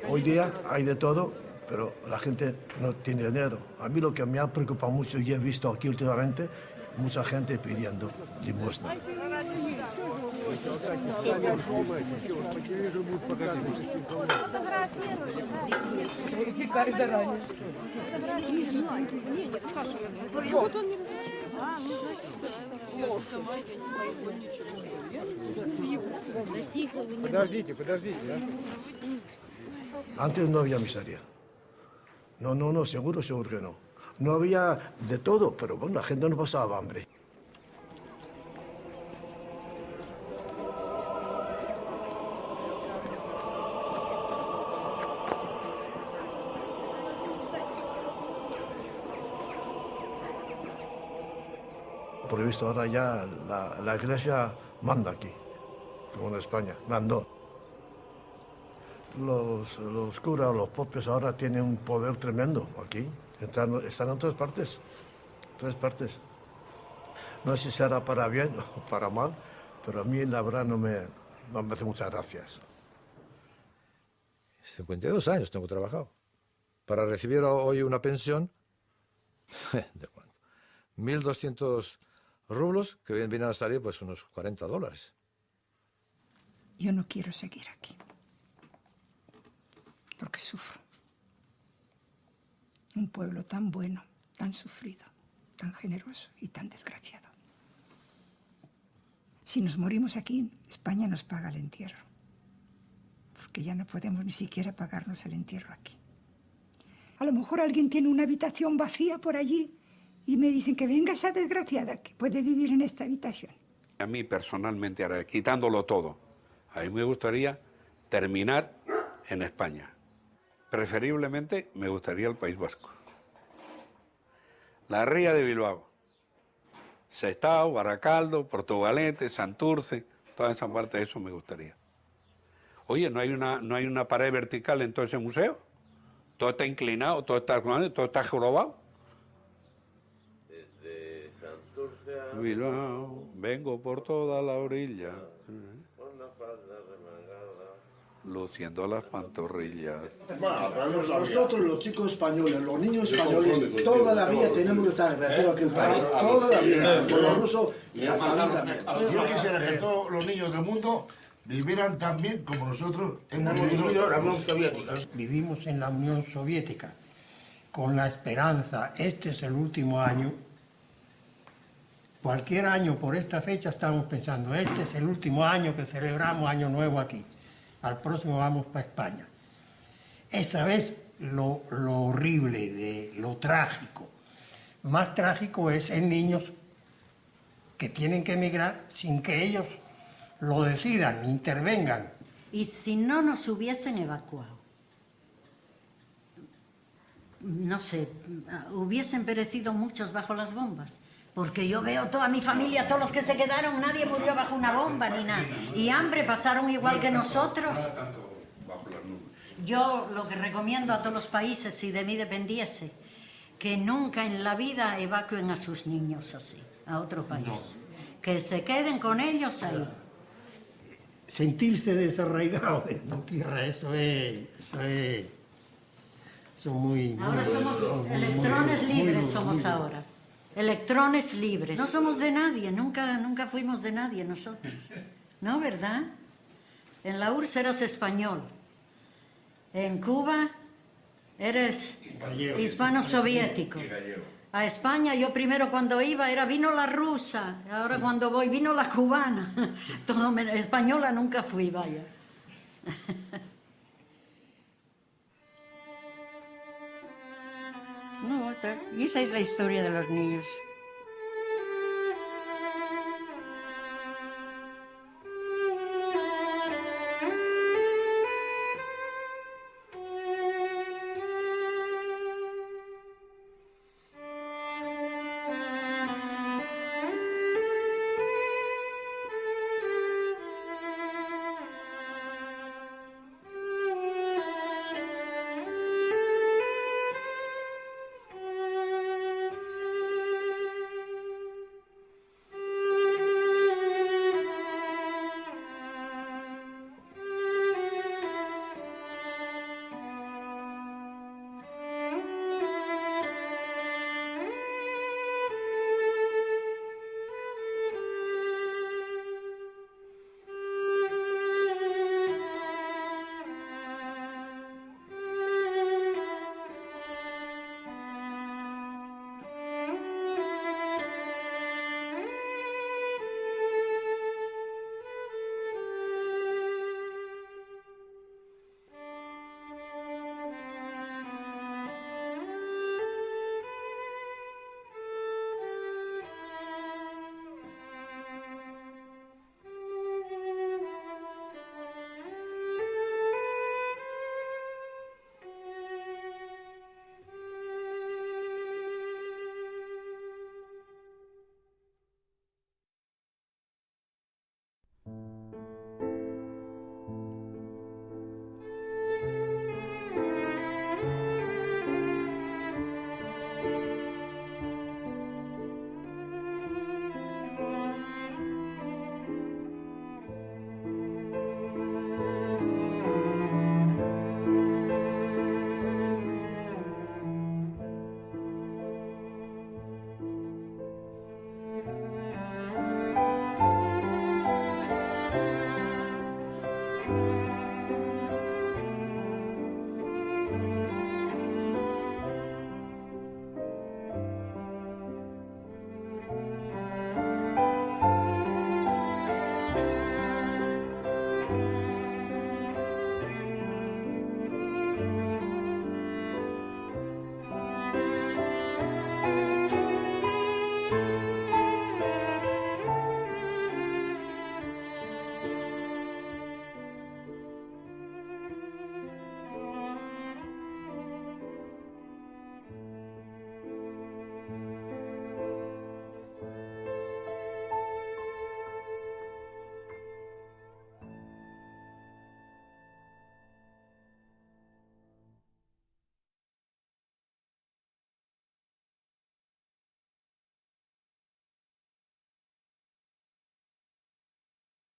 Hoy día hay de todo, pero la gente no tiene dinero. A mí lo que me ha preocupado mucho y he visto aquí últimamente, mucha gente pidiendo limosna. Подождите. Antes no había miseria. No, seguro que no. No había de todo, pero bueno, la gente no pasaba hambre. Por lo visto ahora ya la iglesia manda aquí, como en España, mandó. Los curas, los propios ahora tienen un poder tremendo aquí. Están en todas partes. No sé si será para bien o para mal, pero a mí la verdad no me hace muchas gracias. 52 años tengo trabajado. Para recibir hoy una pensión, ¿de cuánto? 1.200 rublos, que vienen a salir pues unos $40. Yo no quiero seguir aquí, porque sufro. Un pueblo tan bueno, tan sufrido, tan generoso y tan desgraciado. Si nos morimos aquí, España nos paga el entierro, porque ya no podemos ni siquiera pagarnos el entierro aquí. A lo mejor alguien tiene una habitación vacía por allí y me dicen que venga esa desgraciada que puede vivir en esta habitación. A mí personalmente, ahora quitándolo todo, a mí me gustaría terminar en España. Preferiblemente me gustaría el País Vasco. La Ría de Bilbao, Sestao, Baracaldo, Portugalete, Santurce, toda esa parte de eso me gustaría. Oye, ¿no hay una pared vertical en todo ese museo? Todo está inclinado, todo está jorobado. Desde Santurce a Bilbao, vengo por toda la orilla, con la falda remangada. luciendo las pantorrillas. Nosotros los chicos españoles, los niños españoles, toda la vida tenemos que estar agradecidos a aquel país. Toda la vida, con los rusos y hasta mí también. Yo quisiera que todos los niños del mundo vivieran tan bien como nosotros hemos vivido en la Unión Soviética. Vivimos en la Unión Soviética con la esperanza, este es el último año. Cualquier año por esta fecha estamos pensando, este es el último año que celebramos Año Nuevo aquí. Al próximo vamos para España. Esa vez lo horrible, lo trágico. Más trágico es en niños que tienen que emigrar sin que ellos lo decidan, intervengan. ¿Y si no nos hubiesen evacuado? No sé, hubiesen perecido muchos bajo las bombas. Porque yo veo toda mi familia, todos los que se quedaron, nadie murió bajo una bomba ni nada. Y hambre pasaron igual que nosotros. Yo lo que recomiendo a todos los países, si de mí dependiese, que nunca en la vida evacúen a sus niños así, a otro país. Que se queden con ellos ahí. Sentirse desarraigado en tu tierra, eso es muy... Ahora somos electrones libres, somos ahora. Electrones libres. No somos de nadie, nunca fuimos de nadie nosotros. ¿No, verdad? En la URSS eras español. En Cuba eres hispano-soviético. A España yo primero cuando iba vino la rusa, ahora cuando voy vino la cubana. Española nunca fui, vaya. No, y esa es la historia de los niños.